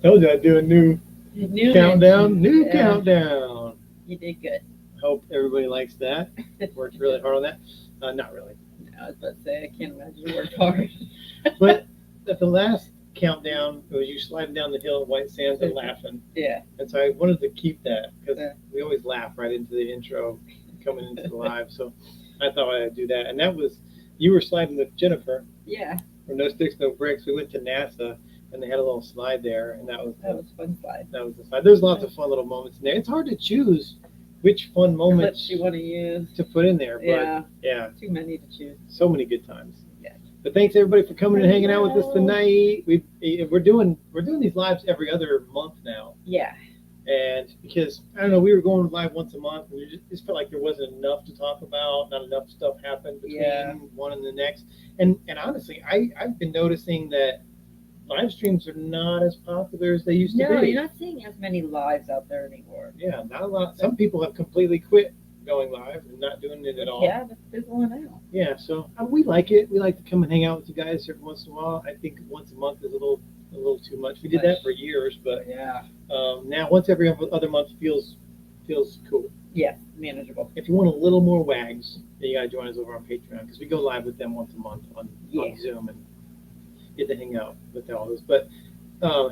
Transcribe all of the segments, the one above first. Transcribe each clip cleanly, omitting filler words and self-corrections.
Told you I'd do a new countdown. Countdown. You did good. Hope everybody likes that. Worked really hard on that. Not really. I was about to say, I can't imagine you worked hard. But at the last countdown, it was you sliding down the hill at White Sands and laughing. Yeah. And so I wanted to keep that because we always laugh right into the intro coming into the live. So I thought I'd do that. And that was, you were sliding with Jennifer. Yeah. From No Sticks, No Bricks. We went to NASA and they had a little slide there. And that was a fun slide. That was the slide. There's lots of fun little moments in there. It's hard to choose which fun moments you want to use to put in there. But yeah. Too many to choose. So many good times. Yeah. But thanks everybody for coming and hanging out with us tonight. We're doing these lives every other month now. Yeah. And because I don't know, we were going live once a month, and we just felt like there wasn't enough to talk about. Not enough stuff happened between one and the next. And honestly, I've been noticing that live streams are not as popular as they used to be. No, you're not seeing as many lives out there anymore. Yeah, not a lot. Some people have completely quit going live and not doing it at all. Yeah, that's fizzling out. Yeah, so we like it. We like to come and hang out with you guys every once in a while. I think once a month is a little too much. We did that for years, but now once every other month feels cool. Yeah, manageable. If you want a little more wags, then you gotta join us over on Patreon because we go live with them once a month on Zoom and get to hang out with all this. But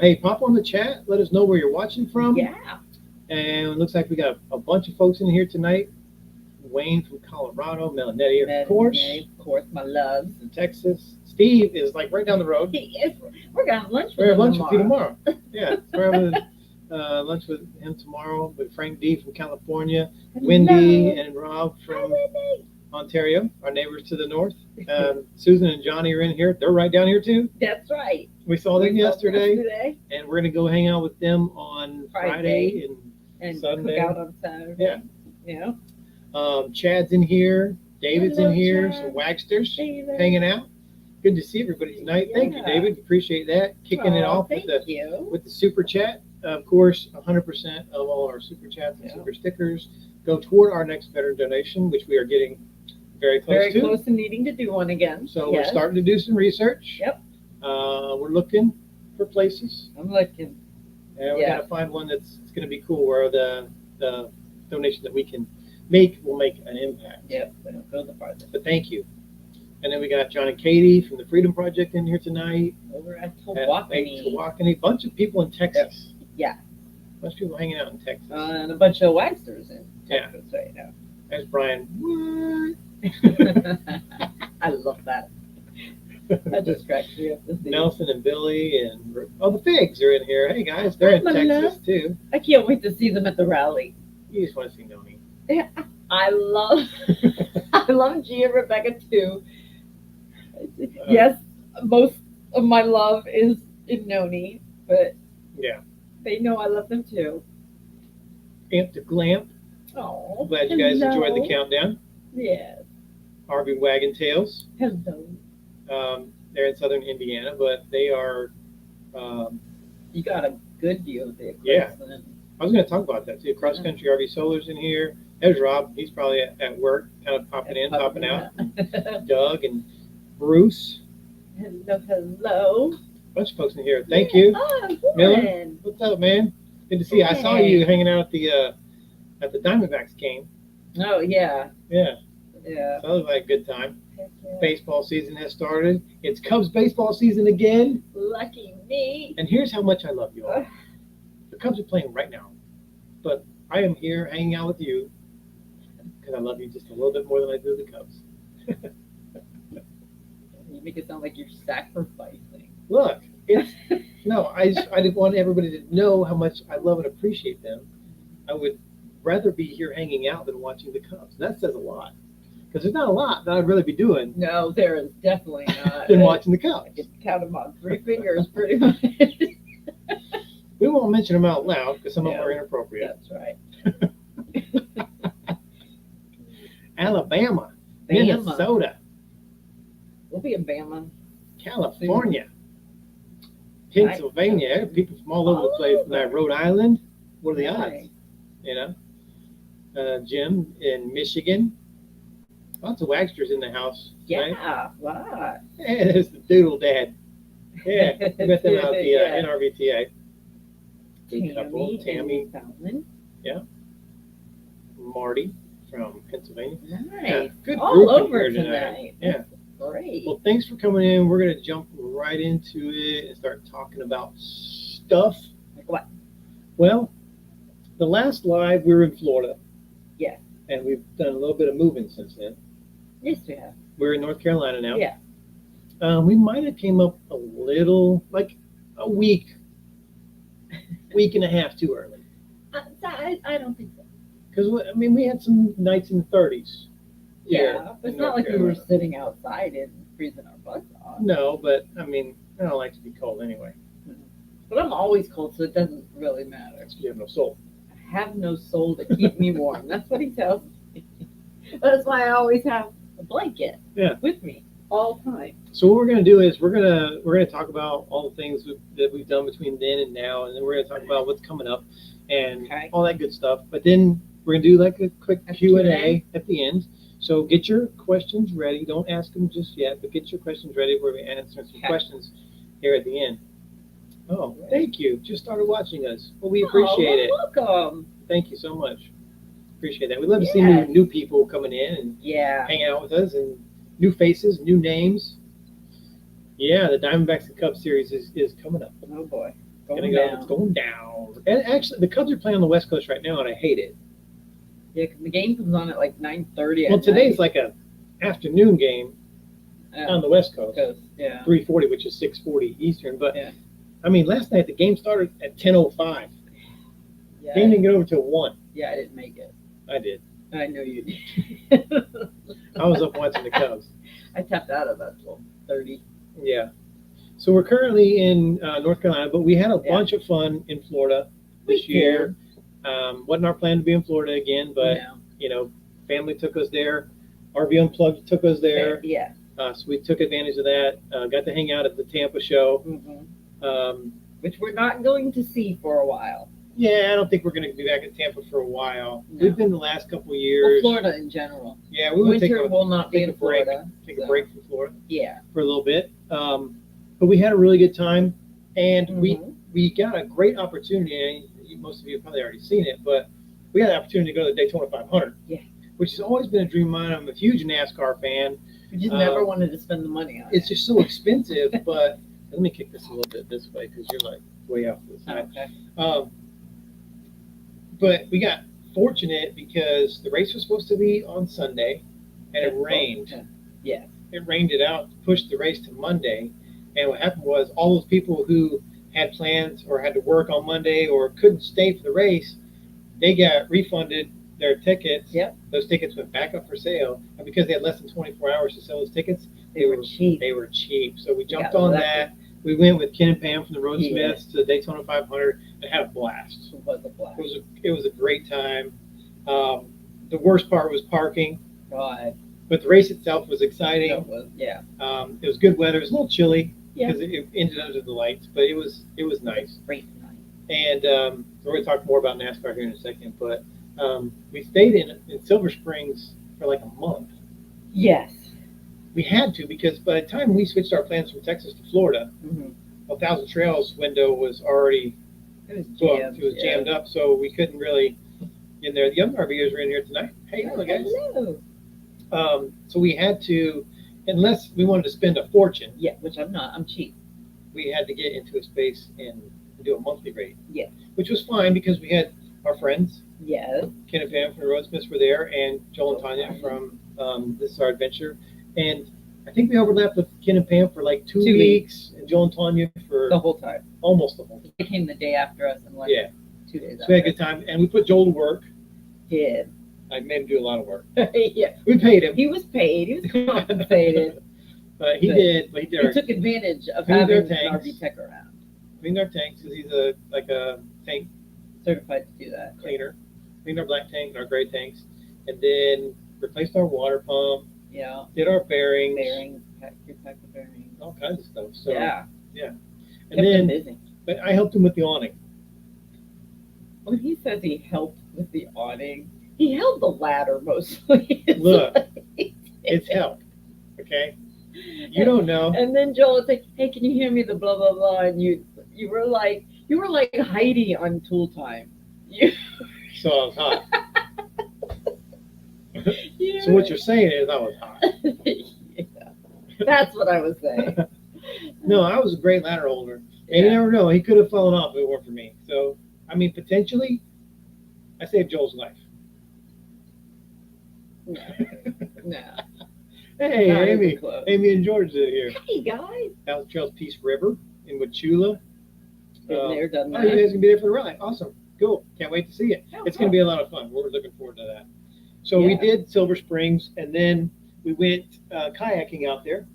hey, pop on the chat. Let us know where you're watching from. Yeah. And it looks like we got a bunch of folks in here tonight. Wayne from Colorado, Melanetti, of course, my loves. in Texas. Steve is like right down the road. He is. We're going to have lunch with We're him having lunch with you tomorrow. Yeah, we're having lunch with him tomorrow with Frank D from California, Wendy and Rob from Ontario, our neighbors to the north. Susan and Johnny are in here. They're right down here too. That's right. We saw them yesterday, and we're gonna go hang out with them on Friday and Sunday. Cook out on Saturday. Yeah. Chad's in here. David's in here. Some Wagsters hanging out. Good to see everybody tonight. Thank you, David. Appreciate that. Kicking it off with the super chat. Of course, 100% of all our super chats and super stickers go toward our next veteran donation, which we are getting very close to. Very close to needing to do one again. So we're starting to do some research. Yep. We're looking for places. I'm looking. And we got to find one that's going to be cool where the donation that we can make will make an impact. Yep. We don't go the farthest. But thank you. And then we got John and Katie from the Freedom Project in here tonight. Over at Tawakoni. A bunch of people in Texas. Yeah. A bunch of people hanging out in Texas. And a bunch of Wagsters in Texas right now. There's Brian. What? I love that. That just cracks me up. Nelson and Billy and the Figs are in here. Hey guys, they're in Texas too. I can't wait to see them at the rally. You just want to see Noni. Yeah, I love G and Rebecca too. Yes, most of my love is in Noni, but they know I love them too. Amp to Glamp. Oh, glad you guys enjoyed the countdown. Yes. RV Wagon Tails. Hello. They're in southern Indiana, but they are. You got a good view of the Eclipse. Yeah. I was going to talk about that too. Cross Country RV Solar's in here. There's Rob. He's probably at work, kind of popping in, popping out. Doug and Bruce. Hello. Bunch of folks in here. Thank you. Miller, what's up, man? Good to see you. I saw you hanging out at the Diamondbacks game. Oh yeah. Yeah. Yeah. So that was like a good time. Baseball season has started. It's Cubs baseball season again. Lucky me. And here's how much I love you all. The Cubs are playing right now, but I am here hanging out with you because I love you just a little bit more than I do the Cubs. You make it sound like you're sacrificing. Look, I didn't want everybody to know how much I love and appreciate them. I would rather be here hanging out than watching the Cubs. That says a lot. Because there's not a lot that I'd really be doing. No, there is definitely not. Than watching the Cubs. I can count them on 3 fingers pretty much. We won't mention them out loud because some of them are inappropriate. That's right. Alabama, Minnesota. We'll be in Bama. California. Pennsylvania. People from all over the place. Rhode Island. What are the odds? You know? Jim in Michigan. Lots of Wagsters in the house. Yeah, right? Hey, there's the Doodle Dad. Yeah, we met them out at the Yeah. NRVTA. Big couple, Tammy, Fallon. Marty from Pennsylvania. Nice. Yeah, good All group in over here tonight. Yeah. Great. Well, thanks for coming in. We're going to jump right into it and start talking about stuff. Like what? Well, the last live, we were in Florida. Yeah. And we've done a little bit of moving since then. Yes, we have. We're in North Carolina now. Yeah. We might have came up a little, like a week and a half too early. I don't think so. Because, I mean, we had some nights in the 30s. Yeah, but it's not like we were sitting outside and freezing our butts off. No, but, I mean, I don't like to be cold anyway. But I'm always cold, so it doesn't really matter. You have no soul. I have no soul to keep me warm. That's what he tells me. That's why I always have a blanket with me all the time. So what we're going to do is we're gonna talk about all the things that we've done between then and now, and then we're going to talk about what's coming up and all that good stuff. But then we're going to do like a quick Q&A at the end. So get your questions ready. Don't ask them just yet, but get your questions ready. We're going to answer some questions here at the end. Oh, thank you. Just started watching us. Well, we appreciate it. Welcome. Thank you so much. Appreciate that. We love to see new people coming in and hanging out with us, and new faces, new names. Yeah, the Diamondbacks and Cubs series is coming up. Oh boy, It's going down. And actually, the Cubs are playing on the West Coast right now, and I hate it. Yeah, because the game comes on at like 9:30. Well, today's like a afternoon game on the West Coast. 3:40, which is 6:40 Eastern. But I mean, last night the game started at 10:05. Yeah. Game didn't get over till 1. Yeah, I didn't make it. I did. I know you did. I was up watching the Cubs. I tapped out of that 12:30. Yeah. So we're currently in North Carolina, but we had a bunch of fun in Florida this year. Wasn't our plan to be in Florida again, but you know, family took us there. RV Unplugged took us there. Yeah. So we took advantage of that. Got to hang out at the Tampa show. Which we're not going to see for a while. Yeah, I don't think we're going to be back in Tampa for a while. No. We've been the last couple of years. Well, Florida in general. Yeah, we would Winter will not be in Florida. Take a break from Florida. Yeah. For a little bit. But we had a really good time, and we got a great opportunity. And most of you have probably already seen it, but we had the opportunity to go to the Daytona 500. Yeah. Which has always been a dream of mine. I'm a huge NASCAR fan. We just never wanted to spend the money on it. It's just so expensive, but let me kick this a little bit this way because you're like way off to the side. Okay. But we got fortunate because the race was supposed to be on Sunday, and it rained. Yeah. It rained it out, pushed the race to Monday, and what happened was all those people who had plans or had to work on Monday or couldn't stay for the race, they got refunded their tickets. Yep. Those tickets went back up for sale, and because they had less than 24 hours to sell those tickets, they were cheap. They were cheap. So we jumped on that. We went with Ken and Pam from the Roadsmiths to the Daytona 500 and had a blast. It was a blast. It was a great time. The worst part was parking. God. But the race itself was exciting. It was, it was good weather. It was a little chilly because it ended under the lights, but it was nice. Great night. And we're going to talk more about NASCAR here in a second. But we stayed in Silver Springs for like a month. Yes. We had to because by the time we switched our plans from Texas to Florida, a Thousand Trails window was already booked. It was jammed up, so we couldn't really get in there. The young RVers are in here tonight. Hey, hello, guys. Hello. So we had to, unless we wanted to spend a fortune. Yeah, which I'm not. I'm cheap. We had to get into a space and do a monthly rate. Yeah. Which was fine because we had our friends. Yes. Ken and Pam from the Roadsmiths were there, and Joel and Tanya from This Is Our Adventure. And I think we overlapped with Ken and Pam for like 2 weeks, and Joel and Tanya for the whole time. Almost the whole time. They came the day after us and like 2 days So we had a good time, and we put Joel to work. Did. I made him do a lot of work. Yeah. We paid him. He was paid. He was compensated. But he did. He took advantage of Cleaned having our an RV tech around. Cleaned our tanks because he's a tank certified to do that. Cleaner. Cleaned our black tank and our gray tanks, and then replaced our water pump. Yeah. Did our bearings. Pack the bearings. All kinds of stuff. So yeah. And kept him busy. But I helped him with the awning. When he says he helped with the awning, he held the ladder mostly. Look, it's help. Okay. You don't know. And then Joel was like, "Hey, can you hear me?" The blah blah blah, and you were like Heidi on Tool Time. You, So I was hot. you So what you're saying is I was hot. yeah, that's what I was saying. No, I was a great ladder holder. And you Yeah. never know. He could have fallen off if it weren't for me. So, I mean, potentially, I saved Joel's life. No. No. Hey, Not even Amy. close. Amy and George are here. Hey guys. That was Trails Peace River in Wachula. Been there, done Oh, you that. guys can be there for the ride. Awesome. Cool. Can't wait to see it. Oh, It's going to be a lot of fun. We're looking forward to that. So we Yeah. did Silver Springs, and then we went kayaking out there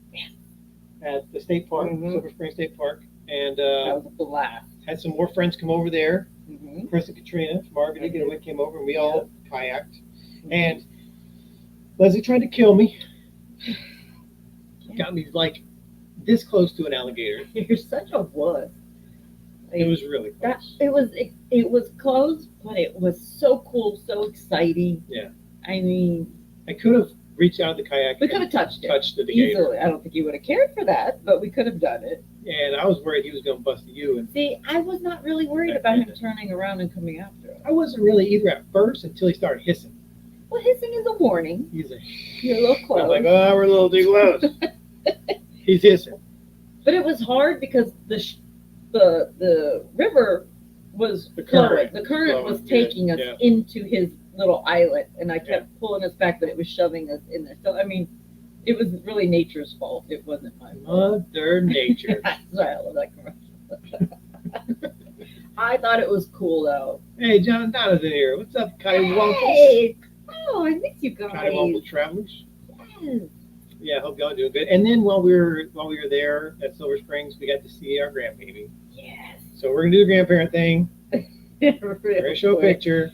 at the state park, Mhm. Silver Springs State Park, and That was a blast. had some more friends come over there. Mm-hmm. Chris and Katrina from Marvin and Getaway came over, and we all kayaked. Mm-hmm. And Leslie tried to kill me. Got me like this close to an alligator. You're such a wuss. It was really That close. it was close, but it was so cool, so exciting. Yeah. I mean, I could have reached out of the kayak we could and have touched it touched the gator. easily. I don't think you would have cared for that, but we could have done it. And I was worried he was going to bust you. And See, I was not really worried about him turning around and coming after us. I wasn't really either at first until he started hissing. Well, hissing is a warning. He's like, You're a little I'm close. like, oh, we're a little too close. He's hissing. But it was hard because the river was The current. The current was Flowing, taking us yeah. into his little islet, and I kept pulling us back, but it was shoving us in there. So I mean, it was really nature's fault. It wasn't my fault. Mother Nature. That's why I love that commercial. I thought it was cool though. Hey, John and Donna's in here. What's up, Cottywomple? Hey, oh, I miss you guys. Cottywomple Travelers. Yes. Yeah, I hope y'all doing good. And then while we were there at Silver Springs, we got to see our grandbaby. Yes. So we're gonna do the grandparent thing. We're gonna show a Quick. picture.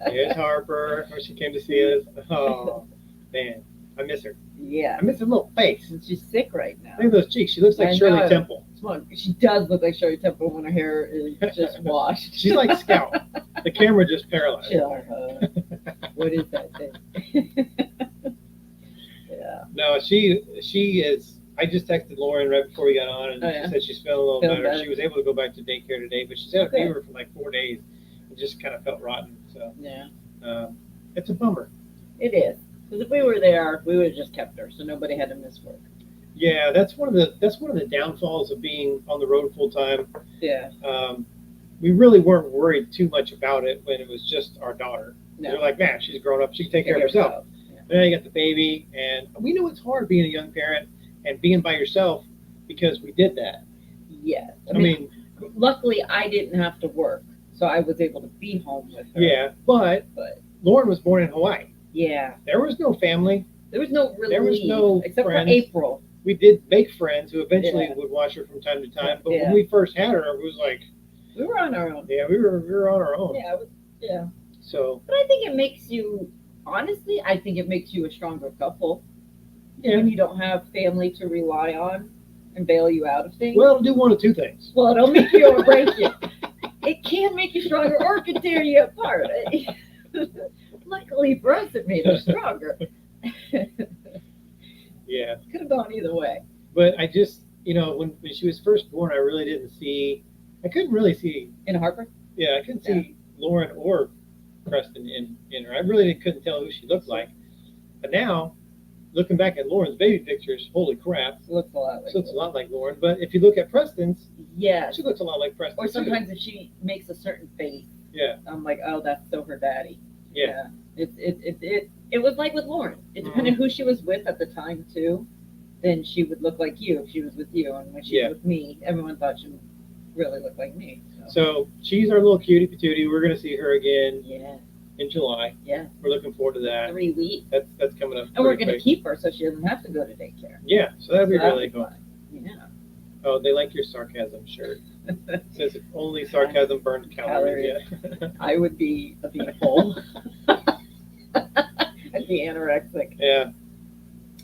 Here's Harper, where she came to see us. Oh man, I miss her. Yeah. I miss her little face. And she's sick right now. Look at those cheeks. She looks like I Shirley know. Temple. She does look like Shirley Temple when her hair is just washed. She's like Scout. The camera just paralyzed. What is that thing? Yeah. No, she is. I just texted Lauren right before we got on, and Oh, yeah? she said she's feeling a little Feeling better. better. She was able to go back to daycare today, but she's had a Okay. fever for like 4 days. It just kind of felt rotten. So Yeah. it's a bummer. It is. Because if we were there, we would have just kept her, so nobody had to miss work. Yeah, that's one of the downfalls of being on the road full time. Yeah. We really weren't worried too much about it when it was just our daughter. No. We were like, man, she's grown up. She can take care of herself. Yeah. But now you got the baby, and we know it's hard being a young parent and being by yourself because we did that. Yes. I mean, luckily I didn't have to work, so I was able to be home with her. yeah, but Lauren was born in Hawaii. Yeah. There was no family. There was no relief. There was no except friends. for April. We did make friends who eventually Yeah. would watch her from time to time. But Yeah. when we first had her, it was like, We were on our own. yeah, we were on our own. Yeah. Yeah. So But I think it makes you, honestly, I think it makes you a stronger couple yeah, when you don't have family to rely on and bail you out of things. well, it'll do one of two things. Well, it'll make you or break you. It can make you stronger or it can tear you apart. Luckily for us, it made us stronger. Yeah, Could have gone either way. but I just, when she was first born, I really didn't see. I couldn't really see. In Harper? Yeah, I couldn't see Lauren or Preston in her. I really couldn't tell who she looked like. But now, looking back at Lauren's baby pictures, holy crap, It looks a lot like she looks a lot like Lauren. But if you look at Preston's, Yes. she looks a lot like Preston. Or too. sometimes if she makes a certain face, Yeah, I'm like, oh, that's so her daddy. yeah. It was like with Lauren. It depended who she was with at the time too. Then she would look like you if she was with you, and when she was with me, everyone thought she really looked like me. So she's our little cutie patootie. We're gonna see her again Yeah, in July. yeah. We're looking forward to that. 3 weeks, That's coming up. and we're pretty gonna quick. keep her so she doesn't have to go to daycare. Yeah, so that'd be So that'll really be cool. fun. Yeah. Oh, they like your sarcasm shirt. It says only sarcasm burns calories. Yeah. I would be a beanpole. I'd be anorexic. Yeah.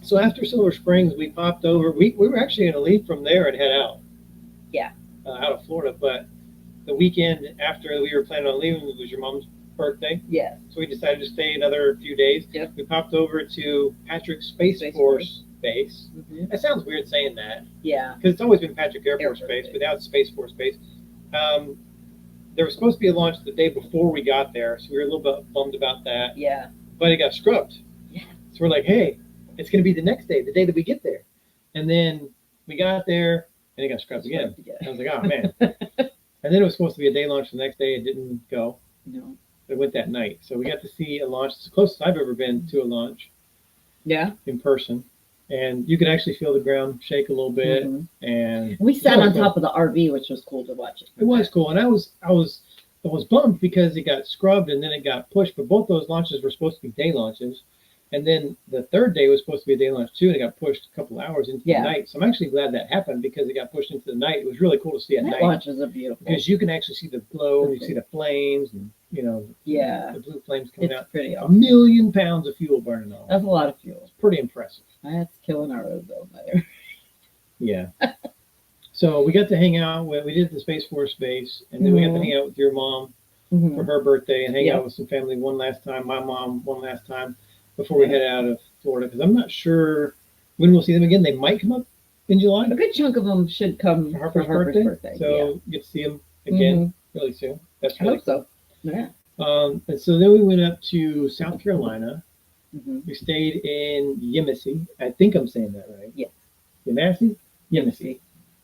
So after Silver Springs, we popped over. We were actually going to leave from there and head out. Yeah. Out of Florida, but the weekend after we were planning on leaving, it was your mom's birthday, Yes. so we decided to stay another few days. Yep. We popped over to Patrick's Space Space Force Base. Mhm. It sounds weird saying that Yeah. because it's always been Patrick Air Force Air Force Base, Base. but now it's Space Force Base. There was supposed to be a launch the day before we got there, so we were a little bit bummed about that. Yeah. But it got scrubbed. Yeah. So we're like, hey, it's going to be the next day, the day that we get there. And then we got there, and it got scrubbed again. I was like, oh, man. And then it was supposed to be a day launch the next day. It didn't go. No. It went that night. So we got to see a launch. It's the closest I've ever been to a launch Yeah. in person. And you could actually feel the ground shake a little bit. Mhm. And We sat it was on cool. top of the RV, which was cool to watch it. It was cool. And I was bummed because it got scrubbed and then it got pushed. But both those launches were supposed to be day launches. And then the third day was supposed to be a day launch too, and it got pushed a couple hours into the night. So I'm actually glad that happened because it got pushed into the night. It was really cool to see at night. Launches are beautiful Because you can actually see the glow, you see the flames, and the blue flames coming it's out. pretty A awesome. million pounds of fuel burning off. That's a lot of fuel. It's pretty impressive. That's killing our ozone layer. Yeah. So we got to hang out we did the Space Force base, and then we got to hang out with your mom for her birthday and hang out with some family one last time, my mom one last time before we head out of Florida, because I'm not sure when we'll see them again. They might come up in July. A good chunk of them should come For for Harper's birthday. So get to see them again really soon. That's I really hope so. Yeah. And so then we went up to South Carolina. Mm-hmm. We stayed in Yemassee. I think I'm saying that right. Yeah. Yemassee? Yemassee.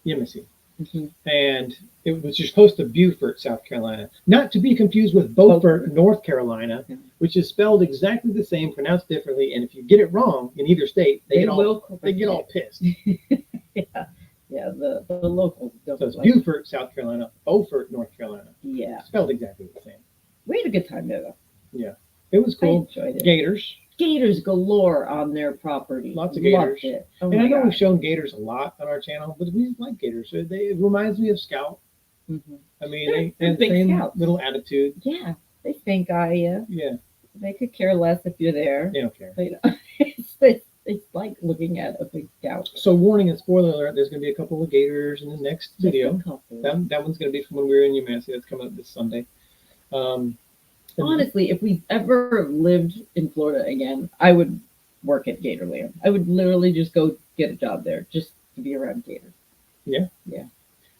Yemassee. Mm-hmm. And it was just close to Beaufort, South Carolina. Not to be confused with Beaufort, North Carolina, which is spelled exactly the same, pronounced differently. And if you get it wrong in either state, they get all pissed. Yeah. Yeah, the locals don't. So it's like Beaufort, South Carolina, Beaufort, North Carolina. Yeah. Spelled exactly the same. We had a good time there, though. Yeah. It was cool. I enjoyed it. Gators. Gators galore on their property. Lots of Loved gators. it. Oh And I my know God. we've shown gators a lot on our channel, but we like gators. It reminds me of Scout. Mm-hmm. I mean, They're they big same scouts. little attitude. Yeah, they stink eye you. Yeah, They could care less if you're there. they don't care. They don't. It's like looking at a big scout. So warning and spoiler alert, there's going to be a couple of gators in the next video. Just a couple. That one's going to be from when we were in UMass. That's coming up this Sunday. And Honestly, if we ever lived in Florida again, I would work at Gatorland. I would literally just go get a job there just to be around gators.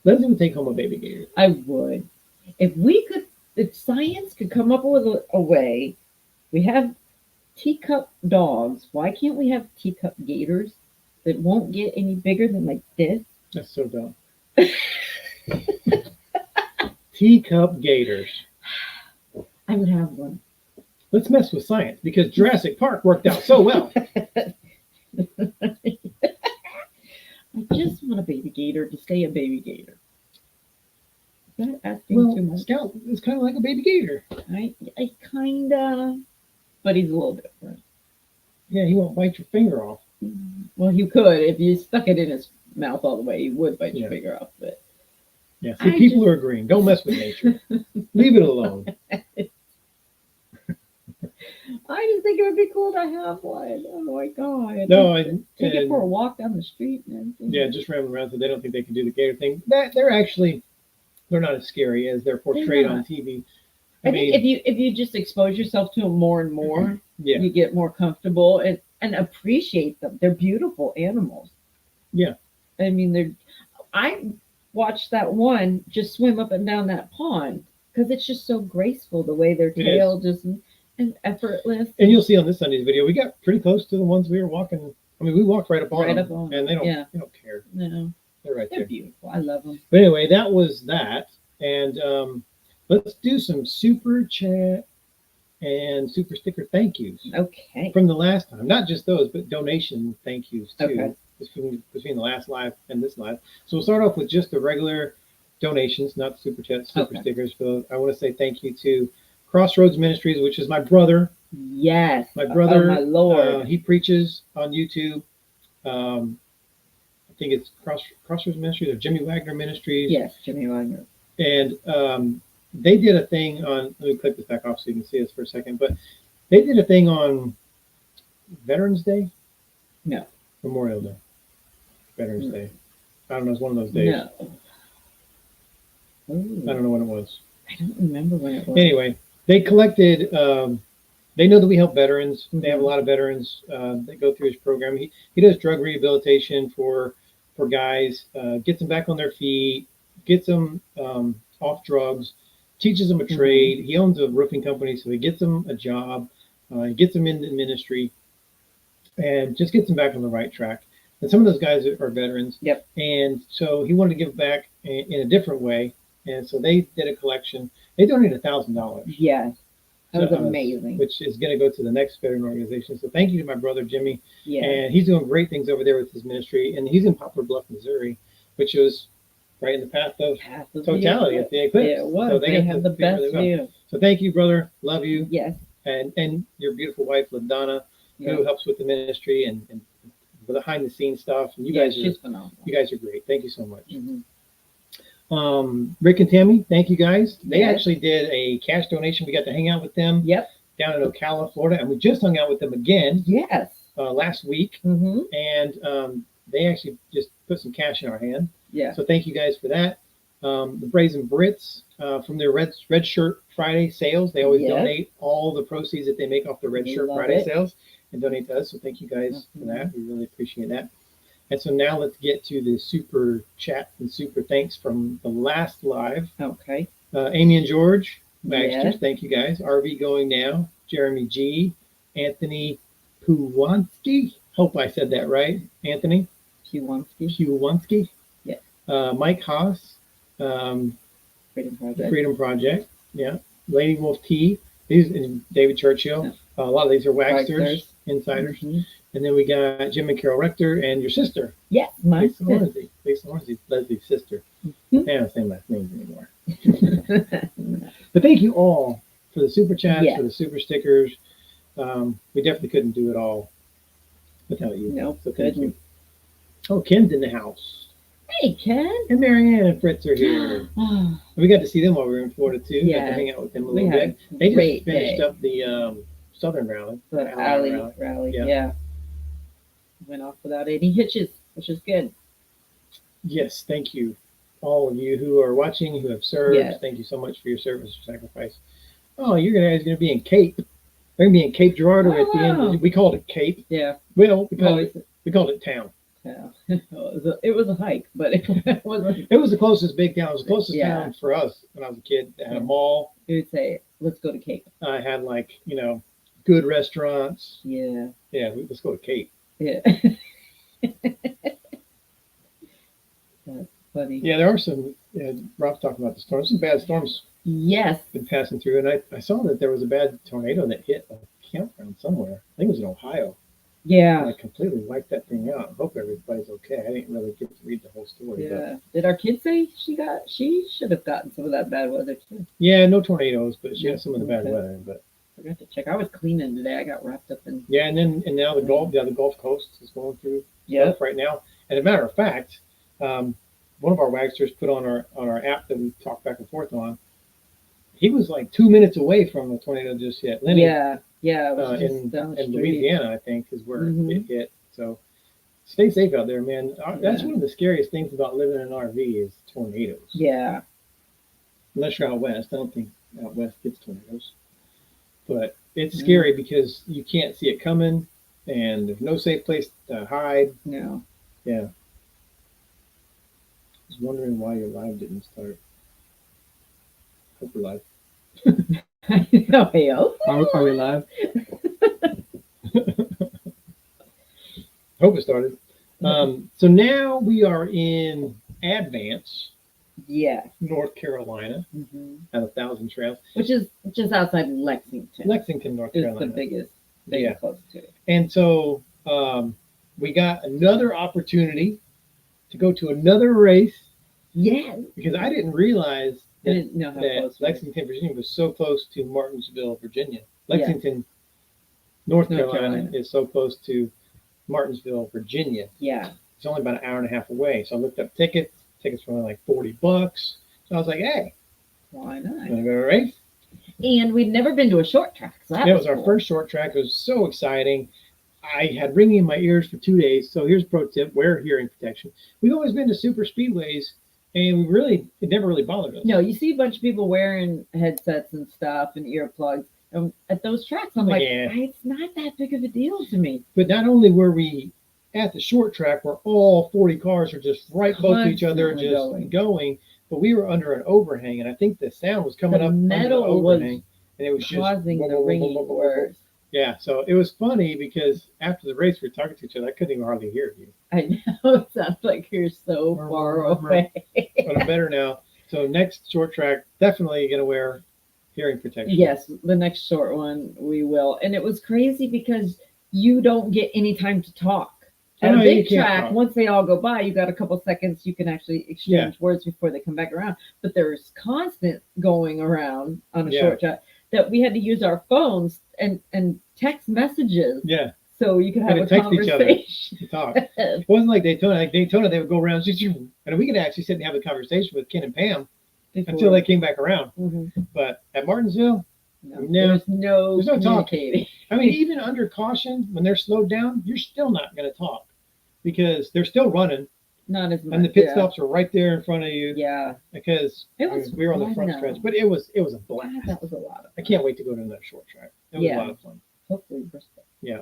Leslie would take home a baby gator. I would. If science could come up with a way, we have teacup dogs. Why can't we have teacup gators that won't get any bigger than like this? That's so dumb. Teacup gators. I would have one. Let's mess with science because Jurassic Park worked out so well. I just want a baby gator to stay a baby gator. Is that asking too Well, much? Scout is kind of like a baby gator. I kinda, but he's a little different. Yeah, he won't bite your finger off. Well, you could if you stuck it in his mouth all the way. He would bite your Yeah. finger off, but Yeah, see, people are agreeing. Don't mess with nature. Leave it alone. I just think it would be cool to have one. Oh my god! No, Take it for a walk down the street and everything. yeah, just rambling around, so they don't think they can do the gator thing. They're not as scary as they're portrayed on TV. I think if you just expose yourself to them more and more, yeah, you get more comfortable and appreciate them. They're beautiful animals. Yeah. I mean, I watched that one just swim up and down that pond because it's just so graceful the way their tail just and effortless. And you'll see on this Sunday's video, we got pretty close to the ones we were walking. I mean, we walked right up on them, and they don't care. No, They're right they're there. beautiful. I love them. But anyway, that was that. And let's do some super chat and super sticker thank yous Okay. from the last time. Not just those, but donation thank yous too. Okay. Between the last live and this live. So we'll start off with just the regular donations, not super chat, super stickers. So I want to say thank you to Crossroads Ministries, which is my brother. Yes. My brother, Oh, my Lord. he preaches on YouTube. I think it's Crossroads Ministries or Jimmy Wagner Ministries. Yes, Jimmy Wagner. And they did a thing on, let me click this back off so you can see this for a second, but they did a thing on Veterans Day? No. Memorial Day. Veterans Day. I don't know, it's one of those days. No. Ooh, I don't know when it was. I don't remember when it was. Anyway, they collected they know that we help veterans. Mm-hmm. They have a lot of veterans that go through his program. He does drug rehabilitation for guys, gets them back on their feet, gets them off drugs, teaches them a trade. Mm-hmm. He owns a roofing company, so he gets them a job, he gets them into ministry, and just gets them back on the right track. And some of those guys are veterans. Yep. And so he wanted to give back in a different way. And so they did a collection. They donated $1,000. Yes. That was amazing. Which is going to go to the next veteran organization. So thank you to my brother, Jimmy. Yeah. And he's doing great things over there with his ministry. And he's in Poplar Bluff, Missouri, which was right in the path of totality at the eclipse. Yeah, it was. So they have the best view. So thank you, brother. Love you. Yes. And your beautiful wife, LaDonna, who helps with the ministry and the behind the scenes stuff. And you guys are phenomenal. You guys are great. Thank you so much. Mm-hmm. Rick and Tammy, thank you guys. They actually did a cash donation. We got to hang out with them. Yep. Down in Ocala, Florida, and we just hung out with them again. Yes. Last week, and they actually just put some cash in our hand. Yeah. So thank you guys for that. The Brazen Brits from their Red Shirt Friday sales, they always donate all the proceeds that they make off the Red Shirt Friday sales and donate to us. So thank you guys for that. We really appreciate that. And so now let's get to the super chat and super thanks from the last live. Okay. Amy and George, Baxter, thank you guys. RV Going Now, Jeremy G, Anthony Puwanski. Hope I said that right. Anthony Puwanski. Yeah. Mike Haas. Freedom Project. Yeah. Lady Wolf T. These and David Churchill. Yeah. A lot of these are Wagsters, insiders. Mm-hmm. And then we got Jim and Carol Rector and your sister. Yes, my sister. Lisa Hornsey, Leslie's sister. Mm-hmm. They don't say last names anymore. But thank you all for the super chats, for the super stickers. We definitely couldn't do it all without you. No, so thank you. Oh, Ken's in the house. Hey, Ken. And Maryanne and Fritz are here. We got to see them while we were in Florida too. Yeah. Got to hang out with them a little bit. They just finished up the Southern rally. The alley rally. Yeah. Went off without any hitches, which is good. Yes, thank you. All of you who are watching, who have served, thank you so much for your service or sacrifice. Oh, you guys are going to be in Cape. They're going to be in Cape Girardeau at the end. We called it Cape. Yeah. Well, we called it town. Yeah. It was a hike, but it wasn't. It was the closest big town. It was the closest town for us when I was a kid. It had a mall. You would say, let's go to Cape. I had good restaurants. Yeah. Yeah, let's go to Cape. Yeah. That's funny. Yeah, there are some, Rob's talking about the storms, some bad storms. Yes. Been passing through, and I saw that there was a bad tornado that hit a campground somewhere. I think it was in Ohio. Yeah. And I completely wiped that thing out. I hope everybody's okay. I didn't really get to read the whole story. Yeah. Did our kids say she should have gotten some of that bad weather too? Yeah, no tornadoes, but she had some of the bad weather. But I forgot to check. I was cleaning today. I got wrapped up in. Yeah, and now the Gulf Coast is going through stuff right now. And as a matter of fact, one of our Wagsters put on our app that we talk back and forth on. He was like 2 minutes away from the tornado just hit. Lenny, yeah. It was in Louisiana, I think, is where it hit. So stay safe out there, man. That's one of the scariest things about living in an RV is tornadoes. Yeah. Unless you're out west. I don't think out west gets tornadoes. But it's scary because you can't see it coming, and there's no safe place to hide. No. Yeah. I was wondering why your live didn't start. Hope we're live. Are we live? Hope it started. So now we are in Advance, North Carolina, at 1,000 Trails, which is just outside Lexington. North Carolina, is the biggest close to it. And so we got another opportunity to go to another race. Yes, because I didn't realize I didn't know how close Lexington, Virginia was so close to Martinsville, Virginia. Lexington, North Carolina is so close to Martinsville, Virginia. Yeah. It's only about an hour and a half away. So I looked up tickets. Tickets were only like $40. So I was like, hey, why not? Want to go to a race? And we'd never been to a short track. So that was cool. Our first short track. It was so exciting. I had ringing in my ears for 2 days. So here's a pro tip. Wear hearing protection. We've always been to super speedways. And it never really bothered us. No, you see a bunch of people wearing headsets and stuff and earplugs. at those tracks. I'm like, Yeah. it's not that big of a deal to me. But not only were we at the short track where all 40 cars are just right both to each other, Constantly just going, but we were under an overhang, and I think the sound was coming The up under the metal was overhang, and it was just causing the ringing worse. Yeah, so it was funny because after the race we were talking to each other. I couldn't even hardly hear you. I know, it sounds like you're so far away. But I'm better now. So next short track, definitely gonna wear hearing protection. Yes, the next short one we will. And it was crazy because you don't get any time to talk. At a No, you big can't track, talk. once they all go by, you got a couple seconds you can actually exchange words before they come back around. But there's constant going around on a short track that we had to use our phones and text messages. Yeah. So you could have a text each other conversation. to talk. It wasn't like Daytona. Like Daytona, they would go around, and we could actually sit and have a conversation with Ken and Pam until they came back around. Mm-hmm. But at Martinsville, no. There's no talking. I mean, even under caution, when they're slowed down, you're still not going to talk because they're still running. Not as much. And the pit stops are right there in front of you. Yeah. Because we were on the front stretch. But it was a blast. God, that was a lot of fun. I can't wait to go to another short track. It was a lot of fun. Hopefully Bristol. Yeah.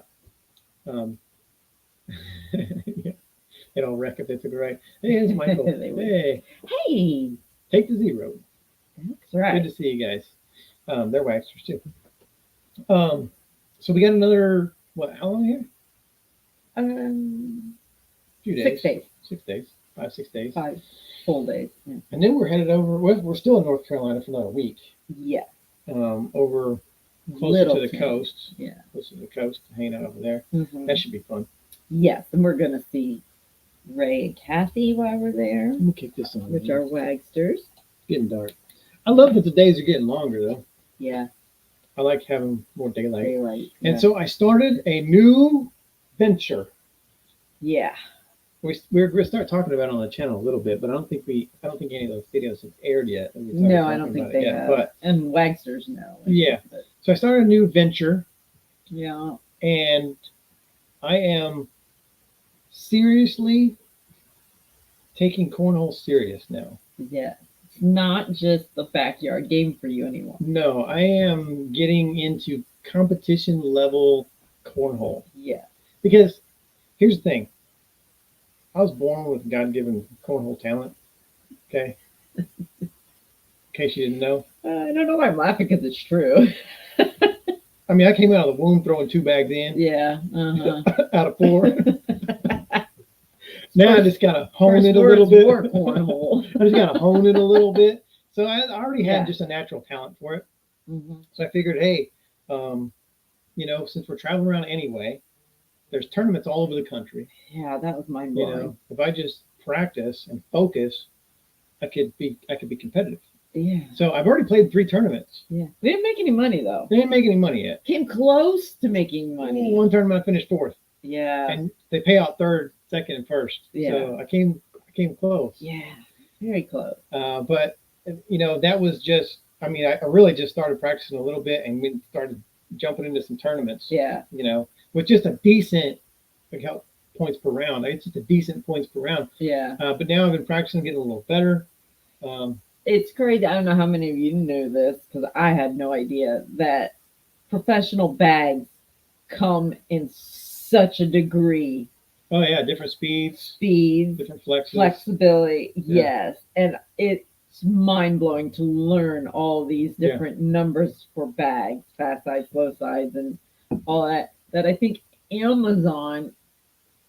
It all wreck if they took it right. Hey, it's Michael. Hey. Hey. Take the Z road. That's right. Good to see you guys. They're waxers too. So we got another, how long here? Few days. 6 days. 6 days. 5, 6 days. 5 full days. Yeah. And then we're headed over, we're still in North Carolina for another week. Yeah. Over closer to the coast. Yeah. Closer to the coast, hanging out over there. Mm-hmm. That should be fun. Yes, and we're going to see Ray and Kathy while we're there. Let me kick this on. Which are Wagsters. Getting dark. I love that the days are getting longer, though. Yeah. I like having more daylight. Yeah. And so I started a new venture. Yeah. We're going to start talking about it on the channel a little bit, but I don't think any of those videos have aired yet. No, I don't think they have. But, and Wagsters, no. Yeah. So I started a new venture. Yeah. And I am seriously taking cornhole serious now. Yeah. It's not just the backyard game for you anymore. No, I am getting into competition level cornhole. Yeah. Because here's the thing. I was born with God-given cornhole talent. Okay. In case you didn't know. I don't know why I'm laughing because it's true. I mean, I came out of the womb throwing 2 bags in. Yeah. Out of 4. Now I just got to hone it a little bit. I just got to hone it a little bit. So I already had just a natural talent for it. Mm-hmm. So I figured, hey, since we're traveling around anyway, there's tournaments all over the country. Yeah, that was mind-blowing. If I just practice and focus, I could be competitive. Yeah. So I've already played 3 tournaments. Yeah. We didn't make any money though. They didn't make any money yet. Came close to making money. One tournament I finished 4th. Yeah. And they pay out 3rd, 2nd, and 1st. Yeah. So I came close. Yeah. Very close. But that was just, I really just started practicing a little bit and we started jumping into some tournaments. Yeah. With just a decent points per round. It's just a decent points per round. Yeah. But now I've been practicing, getting a little better. It's crazy. I don't know how many of you know this because I had no idea that professional bags come in such a degree. Oh yeah, different speeds, different flexibility. Yeah. Yes, and it's mind-blowing to learn all these different numbers for bags, fast size, slow size, and all that I think Amazon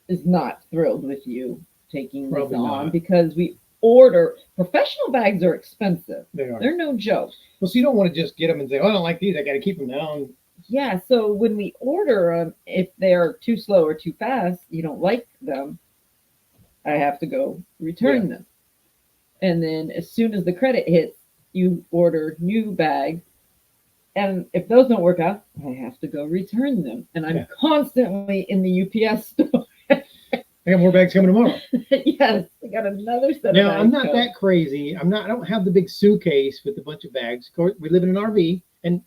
is not thrilled with you taking this on because we order professional bags are expensive. They're no joke. Well, so you don't want to just get them and say, "Oh, I don't like these. I got to keep them down." Yeah. So when we order them, if they're too slow or too fast, you don't like them, I have to go return them. And then as soon as the credit hits, you order new bags. And if those don't work out, I have to go return them. And I'm constantly in the UPS store. I got more bags coming tomorrow. Yes, I got another set of bags. Now, I'm not that crazy. I don't have the big suitcase with a bunch of bags. Of course, we live in an RV, and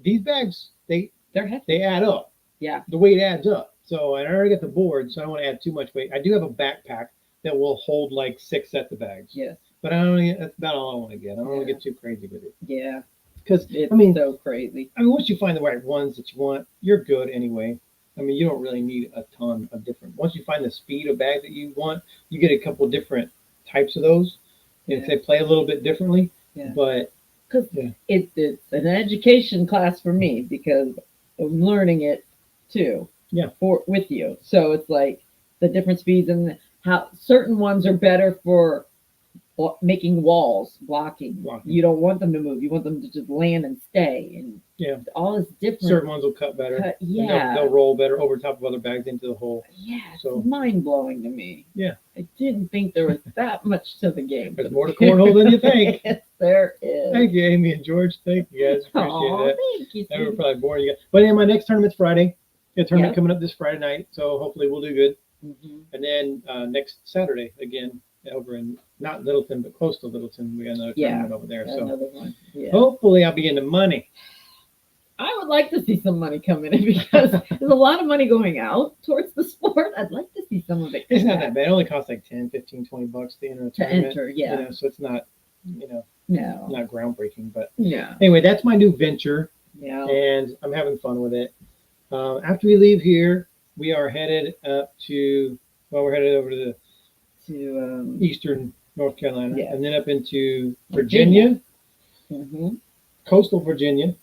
these bags, they're heavy. They add up. Yeah. The weight adds up. So I already got the board, so I don't want to add too much weight. I do have a backpack that will hold like 6 sets of bags. Yes. But that's about all I want to get. I don't want to get too crazy with it. Yeah. Because It's I mean, so crazy. once you find the right ones that you want, you're good anyway. I mean, you don't really need a ton of different. Once you find the speed of bag that you want, you get a couple different types of those, and Yeah. they play a little bit differently. Yeah. But Because Yeah. it's an education class for me because I'm learning it too. Yeah. With you. So it's like the different speeds and how certain ones are better for making walls, blocking. You don't want them to move. You want them to just land and stay. And Yeah. all is different. certain ones will cut better. And Yeah. they'll roll better over top of other bags into the hole. Yeah. So- It's mind blowing to me. Yeah. I didn't think there was that much to the game. There's more to cornhole than you think. Yes, there is. Thank you, Amy and George. Thank you guys. Appreciate Aw, that. thank you. That was sweetie. probably boring you guys. But yeah, my next tournament's Friday. A tournament Yeah. coming up this Friday night, so hopefully we'll do good. Mhm. And then next Saturday again over in not Littleton but close to Littleton, we got another Yeah. tournament over there. So Another one. Yeah. hopefully I'll be into money. I would like to see some money coming in because there's a lot of money going out towards the sport. I'd like to see some of it. It's come not back. that bad. It only costs like 10, 15, 20 bucks to enter a To tournament. enter, yeah. You know, so it's not, No. not groundbreaking. But Yeah. anyway, that's my new venture, Yeah. and I'm having fun with it. After we leave here, we are headed up to, we're headed over to the To eastern North Carolina, Yeah. and then up into Virginia, mhm. coastal Virginia,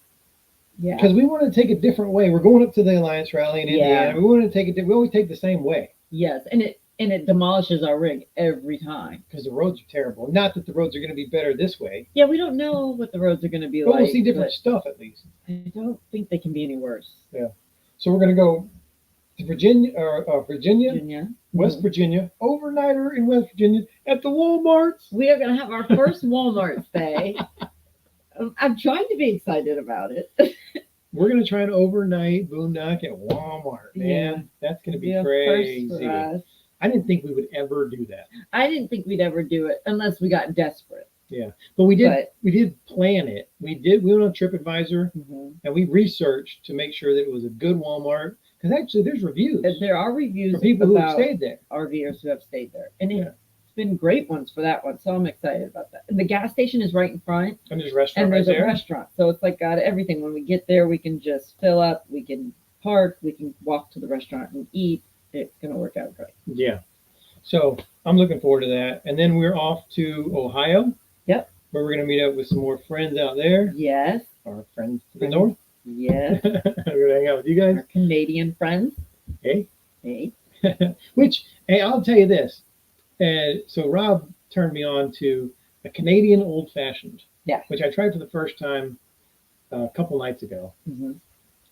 Yeah. because we want to take a different way. We're going up to the Alliance Rally in Indiana. We want to take it. We always take the same way Yes, and it demolishes our rig every time. because the roads are terrible. Not that the roads are going to be better this way, Yeah, we don't know what the roads are going to be but like. we'll see different stuff at least. but I don't think they can be any worse. So we're going to go to Virginia, Virginia, Virginia. West Mhm. Virginia, overnighter in West Virginia at the Walmarts. We are going to have our first Walmart stay. I'm trying to be excited about it. We're going to try an overnight boondock at Walmart, man. Yeah. That's going to be Be a first for crazy. us. I didn't think we would ever do that. I didn't think we'd ever do it unless we got desperate. But we did. But We did plan it. We went on TripAdvisor mhm. and we researched to make sure that it was a good Walmart. Because actually, there's reviews There are reviews for people who have about stayed there. RVers who have stayed there, and Yeah. it's been great ones for that one. So I'm excited about that. And the gas station is right in front, And there's a restaurant and right there's a there. restaurant, so it's like got everything. When we get there, we can just fill up, we can park, we can walk to the restaurant and eat. It's gonna work out great. Yeah. So I'm looking forward to that. And then we're off to Ohio. Yep. Where we're going to meet up with some more friends out there. Yes, Our friends to the Friends. north. yes, We're going to hang out with you guys. our Canadian friends. Hey. Hey, Which, hey, I'll tell you this. So Rob turned me on to a Canadian old fashioned. Yeah. Which I tried for the first time a couple nights ago. mhm.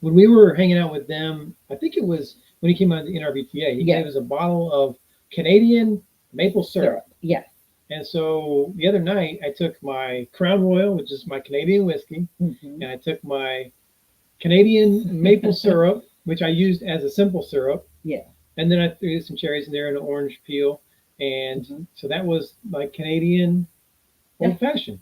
When we were hanging out with them, I think it was when he came out of the NRBTA, he Yeah. gave us a bottle of Canadian maple syrup. Yes. And so the other night, I took my Crown Royal, which is my Canadian whiskey, Mhm. and I took my Canadian maple syrup, which I used as a simple syrup. Yeah. And then I threw some cherries in there and an orange peel. And Mhm. so that was my Canadian old fashioned.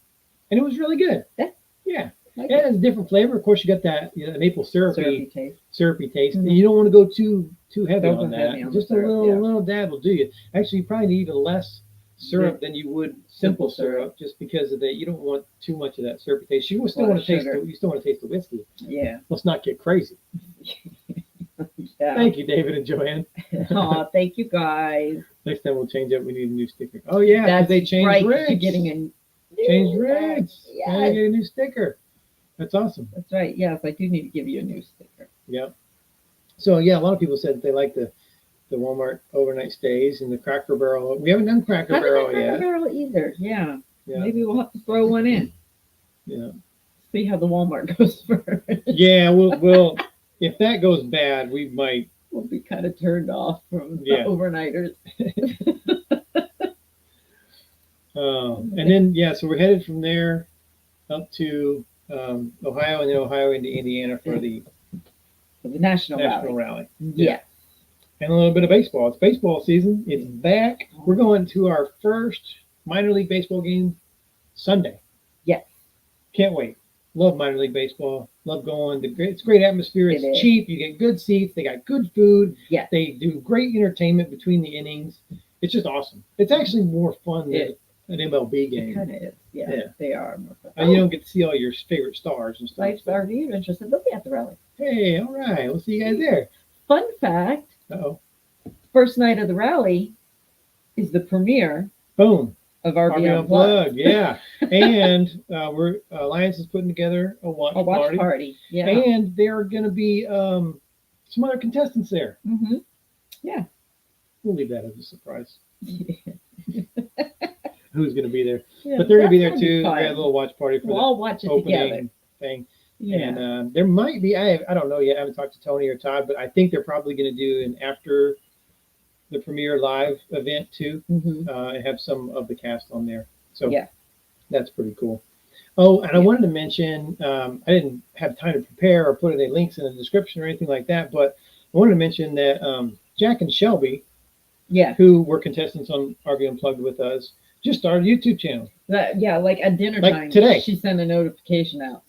And it was really good. Yeah. Yeah. Like It has a different flavor. Of course, you got that maple syrupy taste. syrupy taste. Mhm. And you don't want to go too heavy Don't on go that. heavy on the Just a syrup, little yeah. little dab will do you. Actually, you probably need even less syrup than you would simple Simple syrup. syrup, just because of that. You don't want too much of that syrupy taste. You still Lot want of to taste. sugar. You still want to taste the whiskey. Yeah. Let's not get crazy. Yeah. Thank you, David and Joanne. Aw, thank you guys. Next time we'll change up. We need a new sticker. Oh yeah, 'cause That's they changed right. rigs. You're getting a Changed new rigs. Yes. And I get a new sticker. That's awesome. That's right. Yes, I do need to give you a new sticker. Yep. So yeah, a lot of people said that they like the Walmart overnight stays and the Cracker Barrel. We haven't done Cracker I haven't Barrel had Cracker yet. Barrel either. Yeah. Yeah. Maybe we'll have to throw one in. Yeah. See how the Walmart goes first. Yeah. We'll if that goes bad, we might. We'll be kind of turned off from Yeah. the overnighters. And then yeah, so we're headed from there up to Ohio, and then Ohio into Indiana for the For the National National Rally. Rally. Yeah. And a little bit of baseball. It's baseball season. It's back. We're going to our first minor league baseball game Sunday. Yes. Can't wait. Love minor league baseball. Love going. It's great atmosphere. It's It is. cheap. You get good seats. They got good food. Yes. They do great entertainment between the innings. It's just awesome. It's actually more fun than an MLB It game. kind of is. Yeah, Yeah. they are more fun. And you don't get to see all your favorite stars and stuff. Life's RV Adventures, and they'll be at the rally. Hey, all right. We'll see you guys there. Fun fact, Uh-oh. first night of the rally is the premiere Boom. of RV RV Unplugged. Yeah. And we're Alliance is putting together a watch, A watch party. party. Yeah. And there are going to be some other contestants there. Mm-hmm. We'll leave that as a surprise. Who's going to be there? Yeah, But they're going to be there that's too. We gonna had a little watch party for We'll the all watch it opening together. thing. Yeah. And there might be, I don't know yet. I haven't talked to Tony or Todd, but I think they're probably going to do an after the premiere live event too, Mm-hmm. and have some of the cast on there. So Yeah. that's pretty cool. Oh, and I wanted to mention, I didn't have time to prepare or put any links in the description or anything like that, but I wanted to mention that Jack and Shelby, Yeah. who were contestants on RV Unplugged with us, just started a YouTube channel. Like at dinner Like time today. she sent a notification out.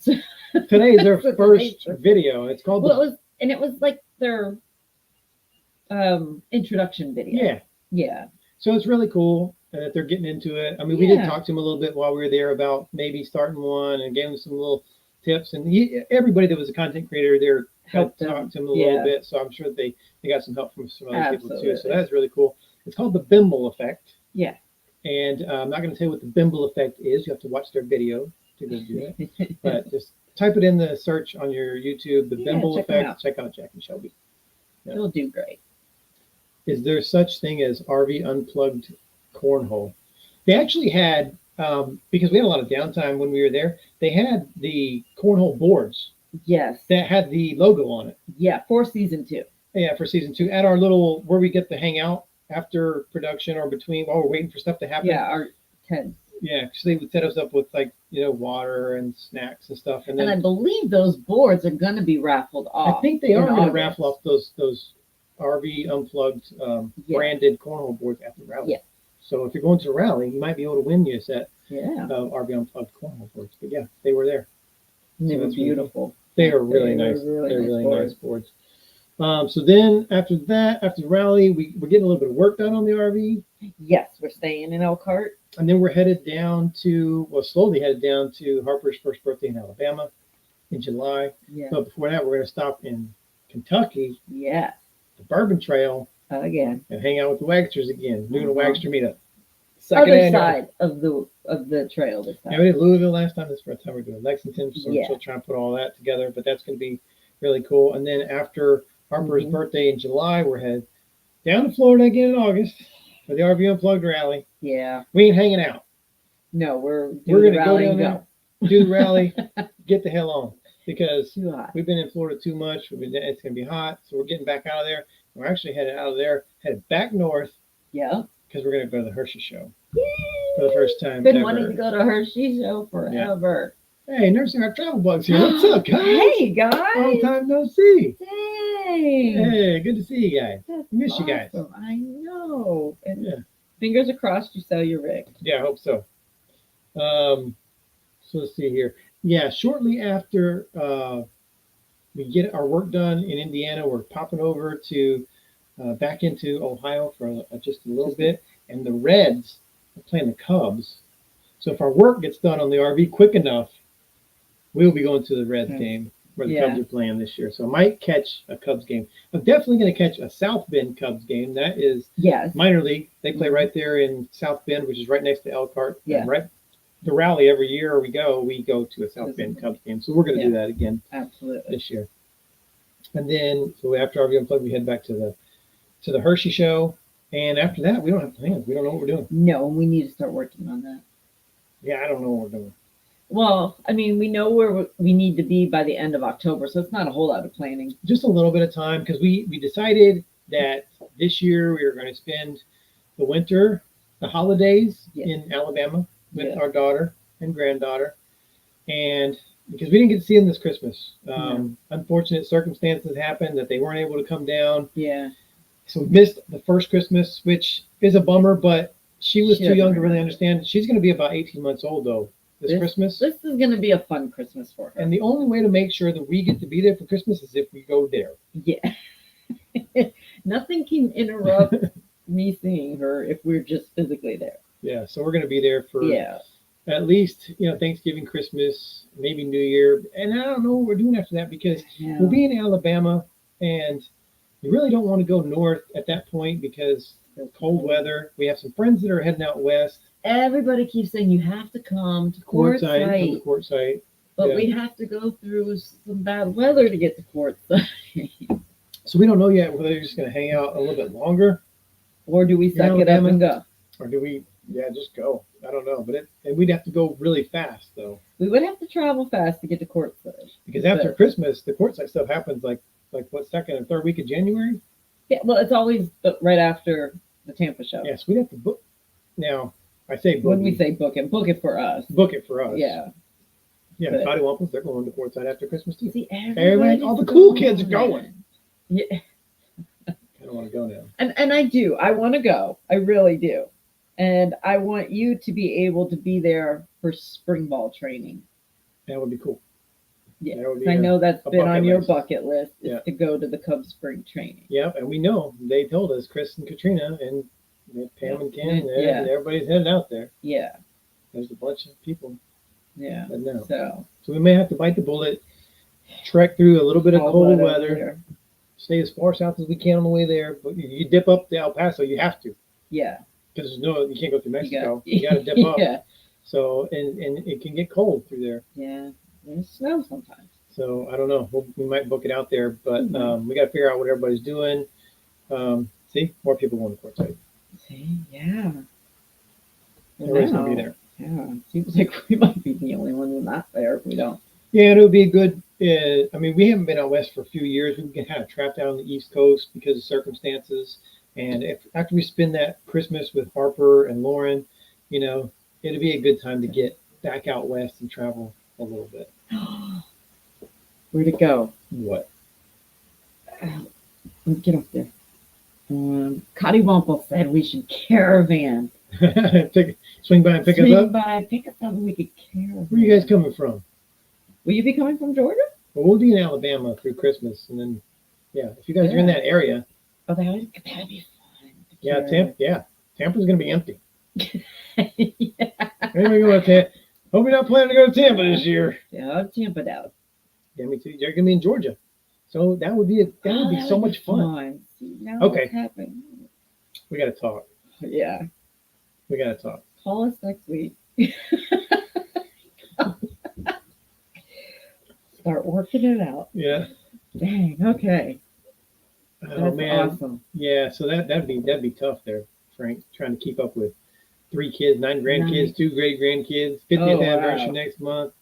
Today is their That's first amazing. video. It's called Well, it was like their introduction video. Yeah. Yeah. So it's really cool that they're getting into it. I mean, we did Yeah. talk to them a little bit while we were there about maybe starting one and gave them some little tips. And everybody that was a content creator there helped Helped them. talk to them a little Yeah. bit. So I'm sure they got some help from some other people too. So Absolutely. that's really cool. It's called the Bimble Effect. Yeah. And I'm not going to tell you what the Bimble Effect is. You have to watch their video to go do that. But just type it in the search on your YouTube, the Yeah, Bimble check 'em Effect. out. Check out Jack and Shelby. Yeah. It'll do great. Is there such thing as RV Unplugged cornhole? They actually had, because we had a lot of downtime when we were there, they had the cornhole boards Yes. that had the logo on it. Yeah. For season 2. Yeah, for season 2 at our little, where we get to hang out after production or between while we're waiting for stuff to happen. Yeah. Our 10. Yeah, because they would set us up with water and snacks and stuff. And And I then believe those boards are going to be raffled I off. think they in are going to August. raffle off those RV Unplugged Yeah. branded cornhole boards at the rally. Yeah. So if you're going to the rally, you might be able to win you a set Yeah. of RV Unplugged cornhole boards. But yeah, they were there. And they So were that's really beautiful. They are really They were nice. really They're nice really boards. nice boards. So then after the rally, we're getting a little bit of work done on the RV. Yes. We're staying in Elkhart. And then we're slowly headed down to Harper's first birthday in Alabama in July. Yeah. But before that, we're going to stop in Kentucky, Yeah. the Bourbon Trail, Again. and hang out with the Wagsters again. Doing a Uh-huh. Wagster meetup. Other annual. side of the trail this time. Yeah, we did Louisville last time. This is the first time we're doing Lexington. So Yeah. we're still trying to put all that together. But that's going to be really cool. And then after Harper's Mhm. birthday in July, we're headed down to Florida again in August for the RV Unplugged rally. Yeah. We ain't hanging out. No, we're We're doing going to the go rally down and there, do the rally, get the hell on. Because Too hot. we've been in Florida too much. It's going to be hot. So we're getting back out of there. We're actually headed out of there, headed back north Yeah. because we're going to go to the Hershey show for the first time Been ever. wanting to go to Hershey show forever. Hey, Nursing Our Travel Bugs here. What's up, guys? Hey Long guys. time no see. Dang. Hey, good to see you guys. That's Miss you guys. awesome. I know. And Yeah. fingers are crossed you sell your rig. Yeah, I hope so. So let's see here. Yeah, shortly after we get our work done in Indiana, we're popping over to back into Ohio for just a little bit. And the Reds are playing the Cubs. So if our work gets done on the RV quick enough, we'll be going to the Reds game where the Yeah. Cubs are playing this year. So I might catch a Cubs game. I'm definitely going to catch a South Bend Cubs game. That is Yes. minor league. They play right there in South Bend, which is right next to Elkhart. Yeah. And right, the rally every year we go to a South Bend Cubs game. So we're going to do that again Absolutely. this year. And then so after RV Unplugged, we head back to the Hershey show. And after that, we don't have plans. We don't know what we're doing. No, we need to start working on that. Yeah, I don't know what we're doing. Well, I mean, we know where we need to be by the end of October, so it's not a whole lot of planning. Just a little bit of time because we decided that this year we were going to spend the winter, the holidays in Alabama with our daughter and granddaughter. And because we didn't get to see them this Christmas. Unfortunate circumstances happened that they weren't able to come down. Yeah. So we missed the first Christmas, which is a bummer, but she was too young to really understand. She's going to be about 18 months old, though, this Christmas. This is going to be a fun Christmas for her. And the only way to make sure that we get to be there for Christmas is if we go there. Yeah. Nothing can interrupt me seeing her if we're just physically there. Yeah, so we're going to be there for Yeah. at least, Thanksgiving, Christmas, maybe New Year. And I don't know what we're doing after that because we'll be in Alabama and you really don't want to go north at that point because cold weather. We have some friends that are heading out west. Everybody keeps saying you have to come to Quartzsite. Quartzsite. Quartzsite. But we have to go through some bad weather to get to Quartzsite. So we don't know yet whether they're just going to hang out a little bit longer. Or do we suck it up and go? Or do we, just go. I don't know. And we'd have to go really fast, though. We would have to travel fast to get to Quartzsite. Because after Christmas, the Quartzsite stuff happens like what, second or third week of January? Yeah, well, it's always right after the Tampa show. Yes, we'd have to book. Now, I say book. When we say book it for us. Book it for us. Yeah. Yeah, the Cotty Wampus, they're going to Quartzsite after Christmas, too. See, everybody, all the cool kids are going. Yeah. I don't want to go now. And I do. I want to go. I really do. And I want you to be able to be there for spring ball training. That would be cool. Yeah, I know that's been on your bucket list is Yeah. to go to the Cubs spring training. Yeah, and we know they told us, Chris and Katrina and Pam and Ken, Yeah. and everybody's heading out there. Yeah, There's a bunch of people. yeah. Heading out. So we may have to bite the bullet, trek through a little bit of cold weather, there. stay as far south as we can on the way there. But you dip up to El Paso, you have to. Yeah. Because you can't go through Mexico. You got to dip up. Yeah. So and it can get cold through there. Yeah. It snows sometimes. So I don't know. We might book it out there, but we got to figure out what everybody's doing. See, more people going to Quartzsite. See, yeah. Everybody's gonna be there. Yeah, seems like we might be the only ones not there if we don't. Yeah, and it would be a good. We haven't been out west for a few years. We've been kind of trapped out on the East Coast because of circumstances. And after we spend that Christmas with Harper and Lauren, it'd be a good time to get back out west and travel a little bit. Where'd it go? What? Get up there. Cotty Wumple said we should caravan. Swing by and pick us up? Swing by, pick us up, and we could caravan. Where are you guys coming from? Will you be coming from Georgia? Well, we'll be in Alabama through Christmas, and then, if you guys are in that area. Oh, that'd be fun. Yeah, Tampa's going to be empty. Yeah. Anyway, go to Tampa. Hope you're not planning to go to Tampa this year. Yeah, I'm Tampa out. Yeah, me too. You're going to be in Georgia. So that would be so much fun. See, now okay. What's happening? We got to talk. Yeah. We got to talk. Call us next week. Start working it out. Yeah. Dang. Okay. Oh That's man. awesome. Yeah. So that'd be tough there, Frank. Trying to keep up with 3 kids, 9 grandkids, 2 great grandkids, 50th anniversary next month.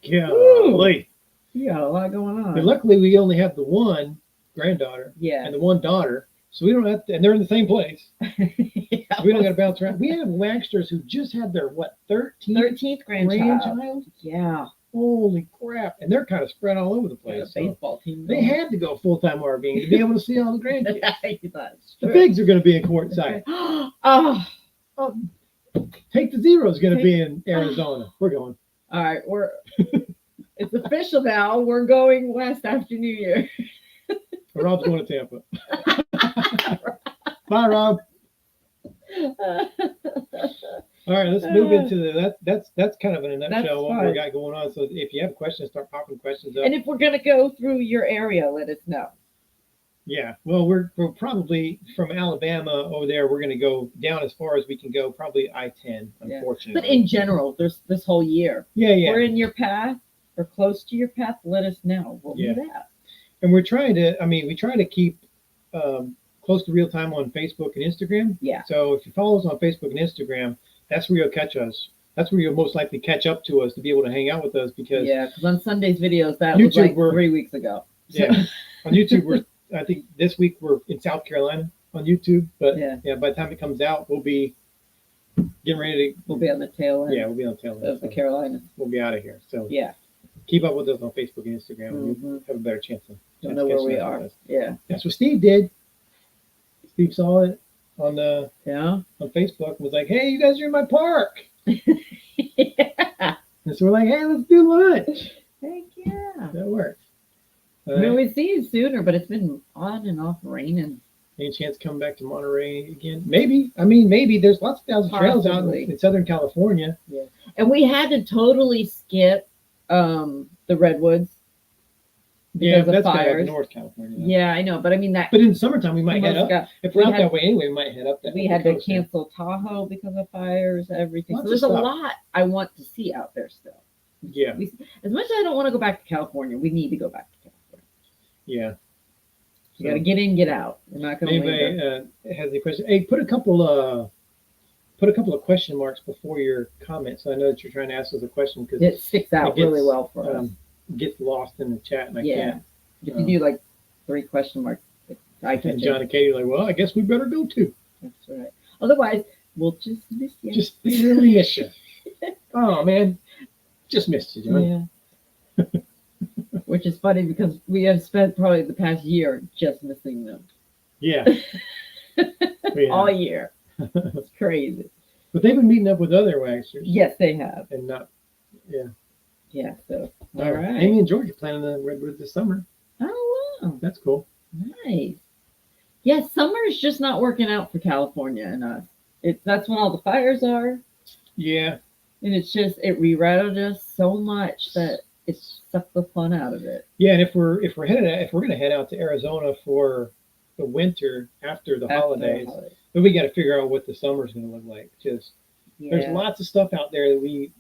Golly. You got a lot going on. But luckily, we only have the one granddaughter and the one daughter, so we don't have to. And they're in the same place. So we don't got to bounce around. We have Wagsters who just had their 13th grandchild. Yeah. Holy crap! And they're kind of spread all over the place. Yeah, baseball team. They had to go full-time RVing to be able to see all the grandkids. That's The true. Bigs are going to be in Quartzsite. Oh, Take the Zero's going to be in Arizona. We're going. all right. It's official now. We're going west after New Year. Rob's going to Tampa. Bye, Rob. All right, let's move into that's kind of in a nutshell what we got going on. So if you have questions, start popping questions up. And if we're gonna go through your area, let us know. Yeah, well, we're probably from Alabama over there. We're going to go down as far as we can go, probably I-10, unfortunately. But in general, there's this whole year. Yeah. We're in your path or close to your path. Let us know. We'll do that. And we're trying to. We try to keep close to real time on Facebook and Instagram. Yeah. So if you follow us on Facebook and Instagram, that's where you'll catch us. That's where you'll most likely catch up to us to be able to hang out with us because on Sunday's videos that YouTube, was like 3 weeks ago. Yeah. On YouTube I think this week we're in South Carolina on YouTube, but by the time it comes out, we'll be getting ready to. We'll be on the tail end. Yeah, we'll be on the tail end of the Carolinas. We'll be out of here. So keep up with us on Facebook and Instagram, and you'll have a better chance of. You'll know where we are. Yeah, that's what Steve did. Steve saw it on on Facebook and was like, "Hey, you guys are in my park." Yeah. And so we're like, "Hey, let's do lunch." Heck yeah, that works. we see you sooner, but it's been on and off raining. Any chance coming back to Monterey again? Maybe. I mean, maybe. There's lots of thousand trails out in Southern California. Yeah. And we had to totally skip the redwoods. Yeah, that's kind of like North California. Yeah, I know, but I mean that. But in the summertime, we might head up. If we're out that way anyway, we might head up that. We had to cancel Tahoe because of fires, everything. So there's a lot I want to see out there still. Yeah. As much as I don't want to go back to California, we need to go back to California. Yeah. You got to get in, get out. We're not going to. Anybody has any questions? Hey, put a couple of question marks before your comments. So I know that you're trying to ask us a question because it sticks out really well for us. Gets lost in the chat, and I can't. If you do like 3 question marks, and John and Katie are like, well, I guess we better go too. That's right. Otherwise, we'll just miss you. Just barely miss you. Oh man, just missed you, John. Yeah. Which is funny because we have spent probably the past year just missing them. Yeah. All year. It's crazy. But they've been meeting up with other Wagsters. Yes, they have. And not, yeah. Yeah, so, all right. Amy and George are planning the Redwood this summer. Oh, wow. That's cool. Nice. Yeah, summer is just not working out for California and us. That's when all the fires are. Yeah. And it's just, it rerouted us so much that it sucked the fun out of it. Yeah, and if we're going to head out to Arizona for the winter after the holidays, then we got to figure out what the summer's going to look like. Just there's lots of stuff out there that we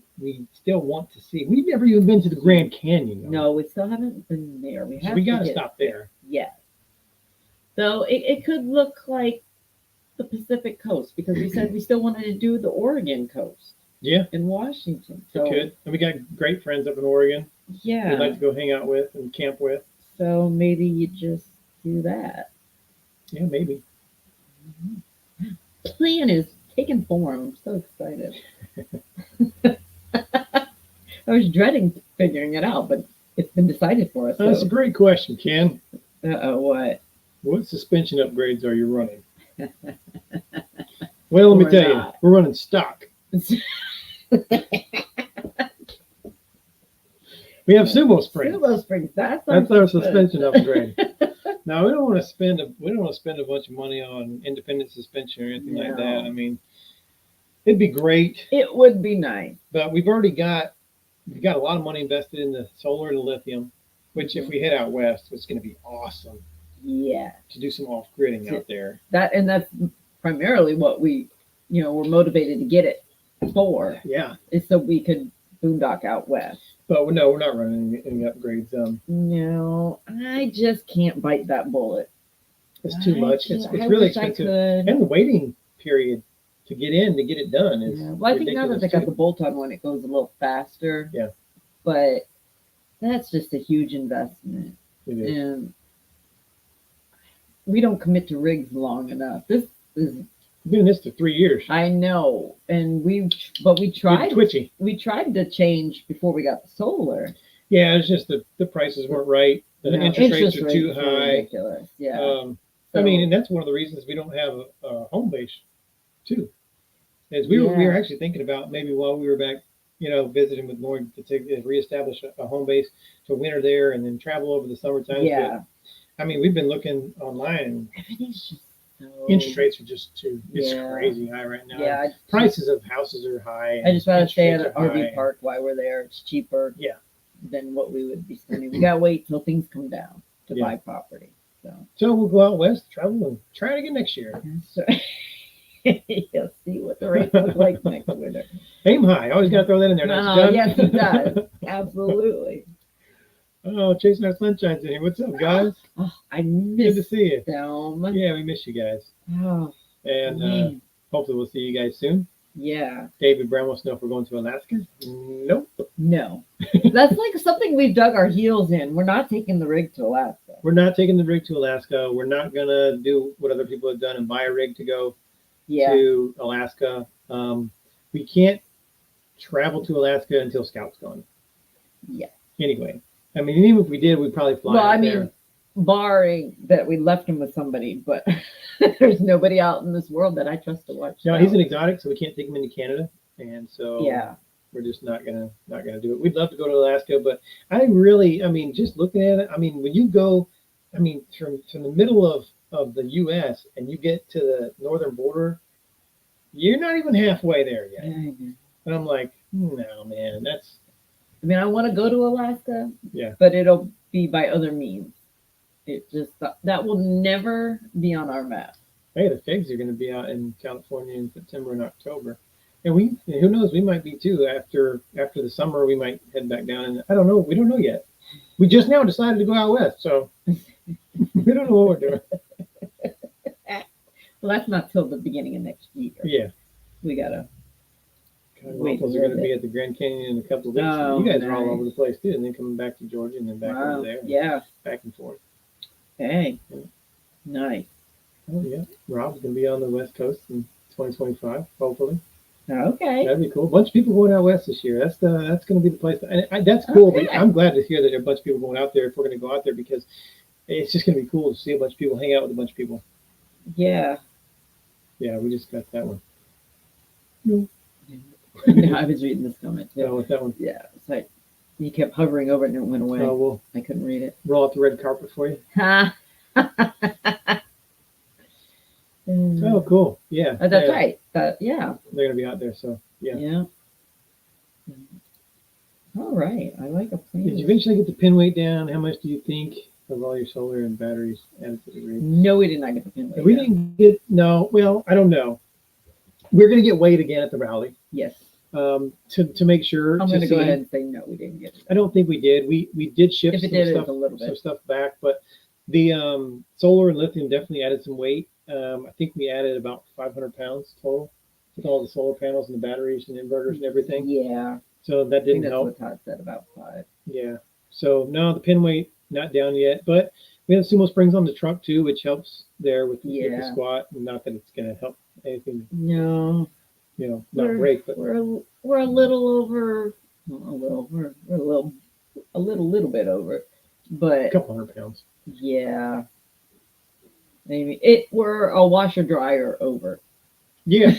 still want to see. We've never even been to the Grand Canyon. Though. No, we still haven't been there. We got to stop there. Yeah. So it could look like the Pacific Coast because we said we still wanted to do the Oregon coast. Yeah. In Washington. So we could. And we got great friends up in Oregon. Yeah. We'd like to go hang out with and camp with. So maybe you just do that. Yeah, maybe. Mm-hmm. Plan is taking form. I'm so excited. I was dreading figuring it out, but it's been decided for us. That's a great question, Ken. What? What suspension upgrades are you running? Well, let me tell you, we're running stock. We have Sumo Springs. Sumo Springs. That's our suspension upgrade. Now we don't want to spend a bunch of money on independent suspension or anything like that. I mean, it'd be great. It would be nice. But we've got a lot of money invested in the solar and the lithium, which if we head out west, it's going to be awesome. Yeah. To do some off-gridding out there. That's primarily what we're motivated to get it for. Yeah. Is so we could boondock out west. But no, we're not running any upgrades. No, I just can't bite that bullet. It's too much. It's really expensive. And the waiting period to get it done is well, I think now that they got the bolt-on one, it goes a little faster. Yeah. But that's just a huge investment. It is. And we don't commit to rigs long enough. This is doing this for 3 years. I know, and we tried. Twitchy. We tried to change before we got the solar. Yeah, it's just the prices weren't right. The interest rates are too high. Ridiculous. Yeah. I mean, and that's one of the reasons we don't have a home base, too. Is we were actually thinking about maybe while we were back, visiting with Lloyd to reestablish a home base to winter there and then travel over the summertime. Yeah. But, I mean, we've been looking online. Everything's just interest rates are just it's crazy high right now. Yeah. Prices of houses are high. I just want to stay at an RV park while we're there. It's cheaper. Yeah. Than what we would be spending. We gotta wait till things come down to buy property. So we'll go out west, travel, and try it again next year. So, you'll see what the rates look like next winter. Aim high. Always got to throw that in there. Yes, it does. Absolutely. Oh, Chasing Our Sunshine's in here. What's up, guys? Oh, I miss Good to see you. Them. Yeah, we miss you guys. Oh, and hopefully we'll see you guys soon. Yeah. David Brown wants to know if we're going to Alaska. Nope. No. That's like something we've dug our heels in. We're not taking the rig to Alaska. We're not taking the rig to Alaska. We're not going to do what other people have done and buy a rig to go to Alaska. We can't travel to Alaska until Scout's gone. Yeah. Anyway, I mean, even if we did, we'd probably fly there. Barring that we left him with somebody, but there's nobody out in this world that I trust to watch. No, he's an exotic, so we can't take him into Canada, and so we're just not gonna do it. We'd love to go to Alaska, but I mean, just looking at it, I mean, when you go, I mean, from the middle of of the U.S. and you get to the northern border, you're not even halfway there yet. And I'm like, no, man, I mean, I want to go to Alaska, yeah, but it'll be by other means. It just that will never be on our map. Hey, the figs are going to be out in California in September and October, and who knows, we might be too after the summer. We might head back down, and I don't know. We don't know yet. We just now decided to go out west, so we don't know what we're doing. Well, that's not till the beginning of next year. Yeah, We gotta. Wait, are going to be at the Grand Canyon in a couple of weeks. Oh, you guys are all over the place too, and then coming back to Georgia and then back over there. Yeah. Back and forth. Hey. Yeah. Nice. Oh yeah, Rob's going to be on the West Coast in 2025, hopefully. Okay. That'd be cool. A bunch of people going out west this year. That's going to be the place. That's cool. Okay. But I'm glad to hear that there are a bunch of people going out there if we're going to go out there, because it's just going to be cool to see a bunch of people, hang out with a bunch of people. Yeah. Yeah, we just got that one. No. I was reading this comment too. Oh, with that one. Yeah. It's like you kept hovering over it and it went away. Oh, well, I couldn't read it. roll out the red carpet for you. Ha. Oh, cool. Yeah. That's right. Yeah. They're going to be out there, so yeah. Yeah. All right. I like a plan. Did you eventually get the pin weight down? How much do you think of all your solar and batteries added to the rig? No, we did not get the pin weight. We didn't get, no, well, I don't know. We're going to get weighed again at the rally. Yes. To make sure. I'm going to go ahead and say no, we didn't get it. I don't think we did. We did ship If it did, it's a little bit. some stuff back, but the solar and lithium definitely added some weight. I think we added about 500 pounds total with all the solar panels and the batteries and inverters and everything. Yeah. So that didn't that's help. what Todd said, about 5. Yeah. So no, the pin weight not down yet, but we have Sumo Springs on the truck too, which helps there with the squat. Not that it's going to help anything. No. Not break, but we're a little over. We're a little bit over, but a couple hundred pounds. Yeah. Maybe we're a washer dryer over. Yeah.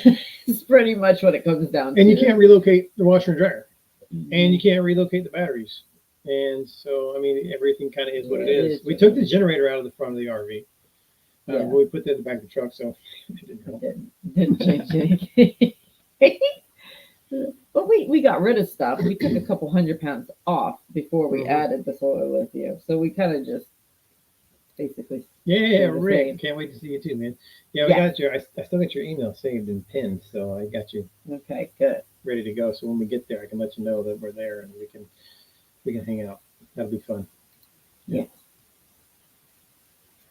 It's pretty much what it comes down to. And you can't relocate the washer and dryer. And you can't relocate the batteries. And so, everything kind of is what it is. We took the generator out of the front of the RV. We put that in the back of the truck, so it didn't help. Didn't change anything. But we got rid of stuff. We took a couple 100 pounds off before we added the solar lithium. So we kind of just basically. Yeah, Rick. Can't wait to see you too, man. Yeah, we got your. I still got your email saved and pinned, so I got you. Okay, good. Ready to go. So when we get there, I can let you know that we're there and we can hang out. That'll be fun. Yeah.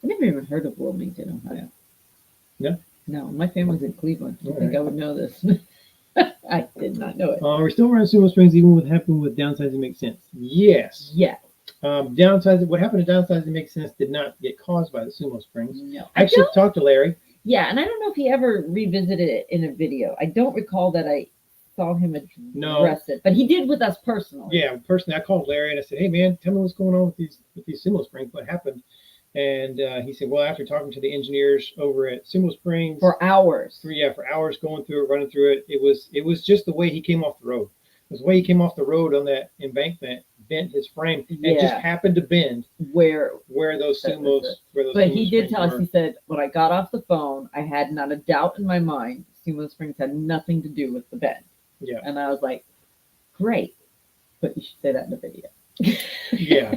I never even heard of Wilmington, Ohio. No? No, my family's in Cleveland. I think I would know this. I did not know it. We're still around Sumo Springs, even what happened with downsizing makes sense. Yes. Yeah. Downsizing. What happened to downsizing makes sense did not get caused by the Sumo Springs. No. I actually talked to Larry. Yeah, and I don't know if he ever revisited it in a video. I don't recall that I saw him address it, but he did with us personally. Yeah, personally, I called Larry and I said, "Hey, man, tell me what's going on with these Sumo Springs. What happened?" And he said, "Well, after talking to the engineers over at Sumo Springs for hours, for hours, going through it, running through it, it was just the way he came off the road. It was the way he came off the road on that embankment, bent his frame, and just happened to bend where those Sumos. But he did tell us. He said, when I got off the phone, I had not a doubt in my mind. Sumo Springs had nothing to do with the bend. Yeah. And I was like, great, but you should say that in the video. Yeah.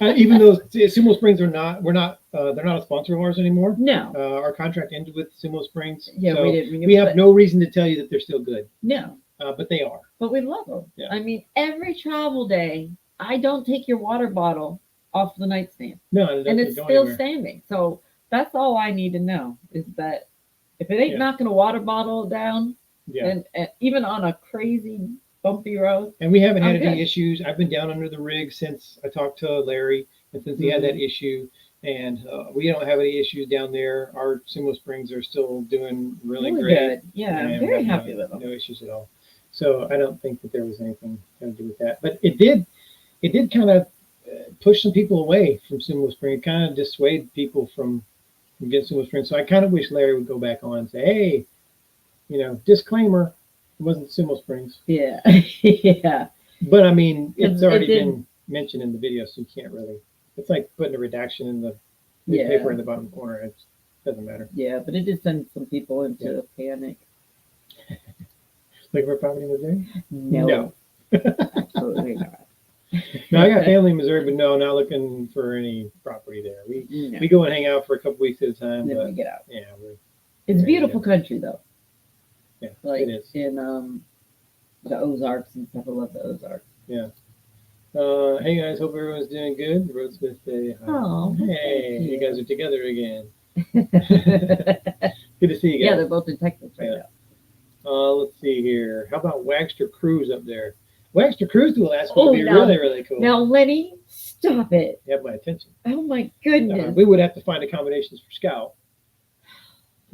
Even though Sumo Springs they're not a sponsor of ours anymore. No. Our contract ended with Sumo Springs. Yeah, so we did. We have no reason to tell you that they're still good. No. But they are. But we love them. Yeah. Every travel day, I don't take your water bottle off the nightstand. No, and it's still standing. So that's all I need to know is that if it ain't knocking a water bottle down, and even on a crazy bumpy road. And we haven't had any issues. I've been down under the rig since I talked to Larry, and since he had that issue, and we don't have any issues down there. Our Sumo Springs are still doing really great. Good. Yeah, I'm very happy with them. No issues at all. So I don't think that there was anything to do with that. But it did kind of push some people away from Sumo Springs. It kind of dissuade people from getting Sumo Springs. So I kind of wish Larry would go back on and say, hey, disclaimer, it wasn't Sumo Springs. Yeah. Yeah. But it's already been mentioned in the video, so you can't really. It's like putting a redaction in the The paper in the bottom corner. It doesn't matter. Yeah, but it did send some people into a panic. Looking for property in Missouri? No. Absolutely not. No, I got family in Missouri, but no, not looking for any property there. We go and hang out for a couple weeks at a time. Then but we get out. Yeah, it's beautiful country though. Yeah, like it is. In the Ozarks and stuff. I love the Ozarks. Yeah. Hey guys, hope everyone's doing good. The Roadsmith say hi. Oh, hey, you guys are together again. Good to see you guys. Yeah, they're both in Texas right now. Let's see here. How about Wagster Cruise up there? Wagster Cruise to Alaska would be really, really cool. Now, Lenny, stop it. You have my attention. Oh my goodness. We would have to find accommodations for Scout,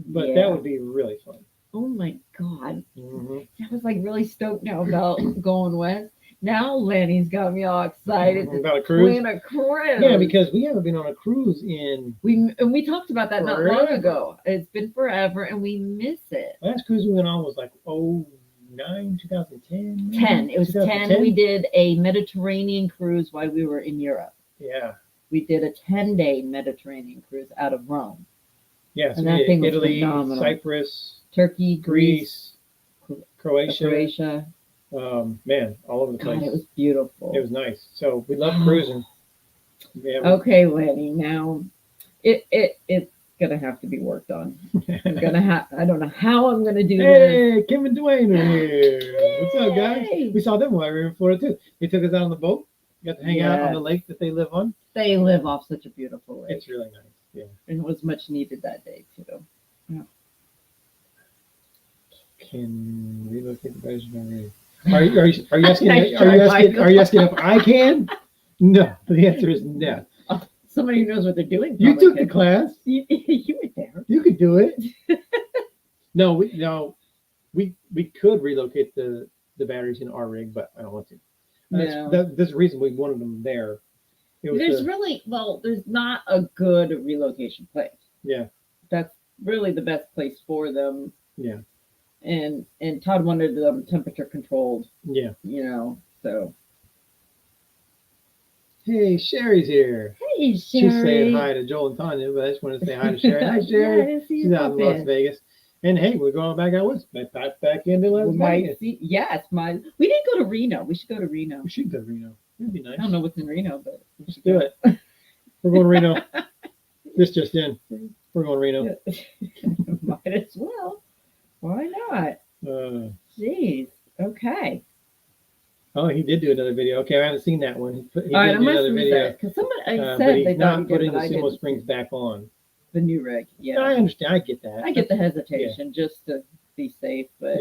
but that would be really fun. Oh my God. Mm-hmm. I was like really stoked now about going west. Now Lenny's got me all excited about a cruise. Plan a cruise. Yeah, because we haven't been on a cruise in. We talked about that not long ago. It's been forever, and we miss it. Last cruise we went on was like 2010. 10. It was 10. We did a Mediterranean cruise while we were in Europe. Yeah. We did a 10-day Mediterranean cruise out of Rome. Yes, and that thing was Italy, phenomenal. Cyprus, Turkey, Greece, Croatia. Man, all over the place. God, it was beautiful. It was nice. So we love cruising. Okay, Lenny. Now, it's gonna have to be worked on. I don't know how I'm gonna do this. Hey, Kim and Dwayne are here. What's up, guys? We saw them while we were in Florida too. They took us out on the boat. Got to hang out on the lake that they live on. They live off such a beautiful lake. It's really nice. Yeah. And it was much needed that day too. Yeah. Can relocate the budget already? Are you asking? Are you asking if I can? No. The answer is no. Somebody who knows what they're doing. You took the class. You were there. You could do it. No, we could relocate the batteries in our rig, but I don't want to. There's a reason we wanted them there. There's not a good relocation place. Yeah. That's really the best place for them. Yeah. And Todd wanted them temperature controlled. Yeah. So. Hey, Sherry's here. Hey, Sherry. She's saying hi to Joel and Tanya, but I just wanted to say hi to Sherry. Hi, Sherry. She's out in Las Vegas. And hey, we're going back out west. Back into Las Vegas. Yes, we didn't go to Reno. We should go to Reno. We should go to Reno. That'd be nice. I don't know what's in Reno, but we should do it. We're going to Reno. This just in. We're going to Reno. Might as well. Why not? Jeez. Okay. Oh, he did do another video. Okay, I haven't seen that one. He did another video. Because somebody said but he's they not putting the Sumo Springs back on. The new rig. Yeah. I understand. I get that. I get the hesitation just to be safe, but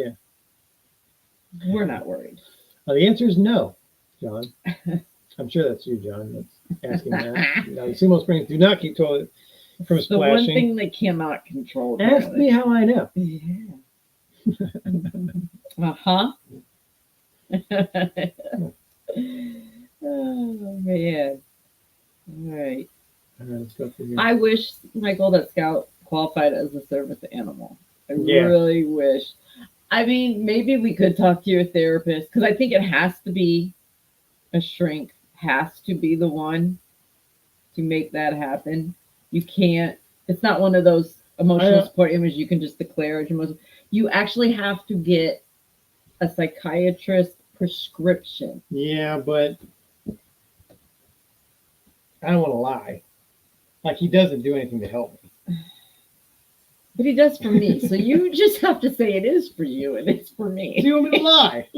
we're not worried. Well, the answer is no, John. I'm sure that's you, John, that's asking that. The Sumo Springs do not keep toilet from splashing. The one thing they cannot control. Ask me how I know. Yeah. Uh-huh. Oh, man. All right. Let's go through here. I wish, Michael, that Scout qualified as a service animal. I really wish. I mean, maybe we could talk to your therapist, because I think it has to be a shrink, has to be the one to make that happen. You can't, it's not one of those emotional support images you can just declare as emotional. You actually have to get a psychiatrist prescription. Yeah, but I don't want to lie. Like, he doesn't do anything to help me. But he does for me. So you just have to say it is for you and it's for me. Do you want me to lie?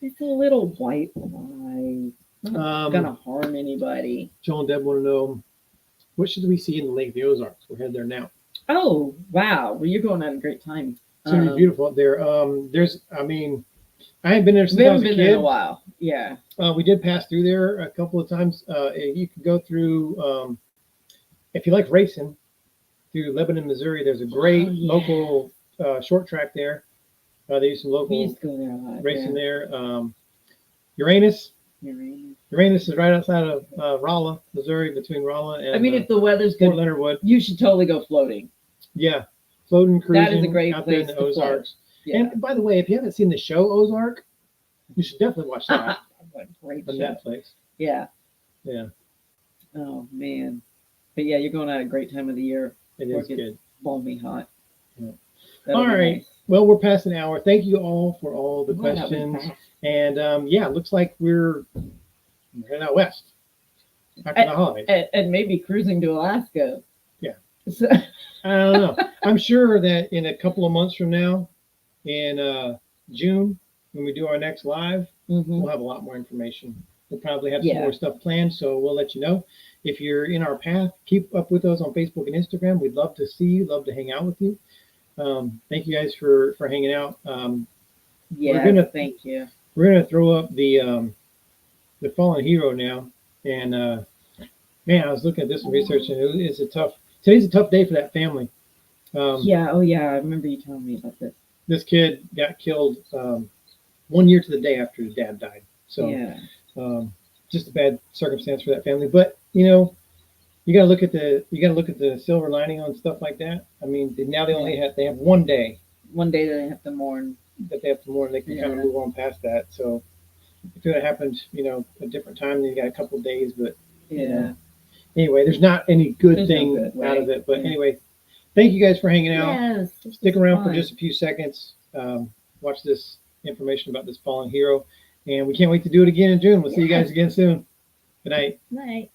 It's a little white lie. Not going to harm anybody. Joel and Deb want to know, what should we see in the Lake of the Ozarks? We're headed there now. Oh, wow. Well, you're going at a great time. It's going to be beautiful up there. I haven't been there since I was a kid. We haven't been there in a while. Yeah. We did pass through there a couple of times. You can go through, if you like racing, through Lebanon, Missouri. There's a great local short track there. They use some local racing there. Uranus is right outside of Rolla, Missouri, between Rolla and. I mean, if the weather's good, Leonard Wood, you should totally go floating. Yeah, floating, cruising. That is a great out place there in the Ozarks. Yeah. And by the way, if you haven't seen the show Ozark, you should definitely watch that. What a great on show. Netflix. Yeah. Yeah. Oh man. But yeah, you're going at a great time of the year. It Before is gets good. balmy hot. Yeah. That'll All be right. nice. Well, we're past an hour. Thank you all for all the Wow, that went questions. fast. And yeah, it looks like we're heading out west after the holidays. And maybe cruising to Alaska. Yeah. So, I don't know. I'm sure that in a couple of months from now, in June, when we do our next live, we'll have a lot more information. We'll probably have some more stuff planned, so we'll let you know. If you're in our path, keep up with us on Facebook and Instagram. We'd love to see you, love to hang out with you. Thank you guys for hanging out. thank you. We're gonna throw up the fallen hero now, and man, I was looking at this and researching. Today's a tough day for that family. I remember you telling me about this. This kid got killed 1 year to the day after his dad died. So just a bad circumstance for that family. But you gotta look at the silver lining on stuff like that. I mean, now they have 1 day. 1 day that they have to mourn. They can kind of move on past that. So if it happened, a different time, then you got a couple of days. But anyway, there's not any good thing out of it. But anyway, thank you guys for hanging out. Yes, Stick around for just a few seconds. Watch this information about this fallen hero. And we can't wait to do it again in June. We'll see you guys again soon. Good night. Night.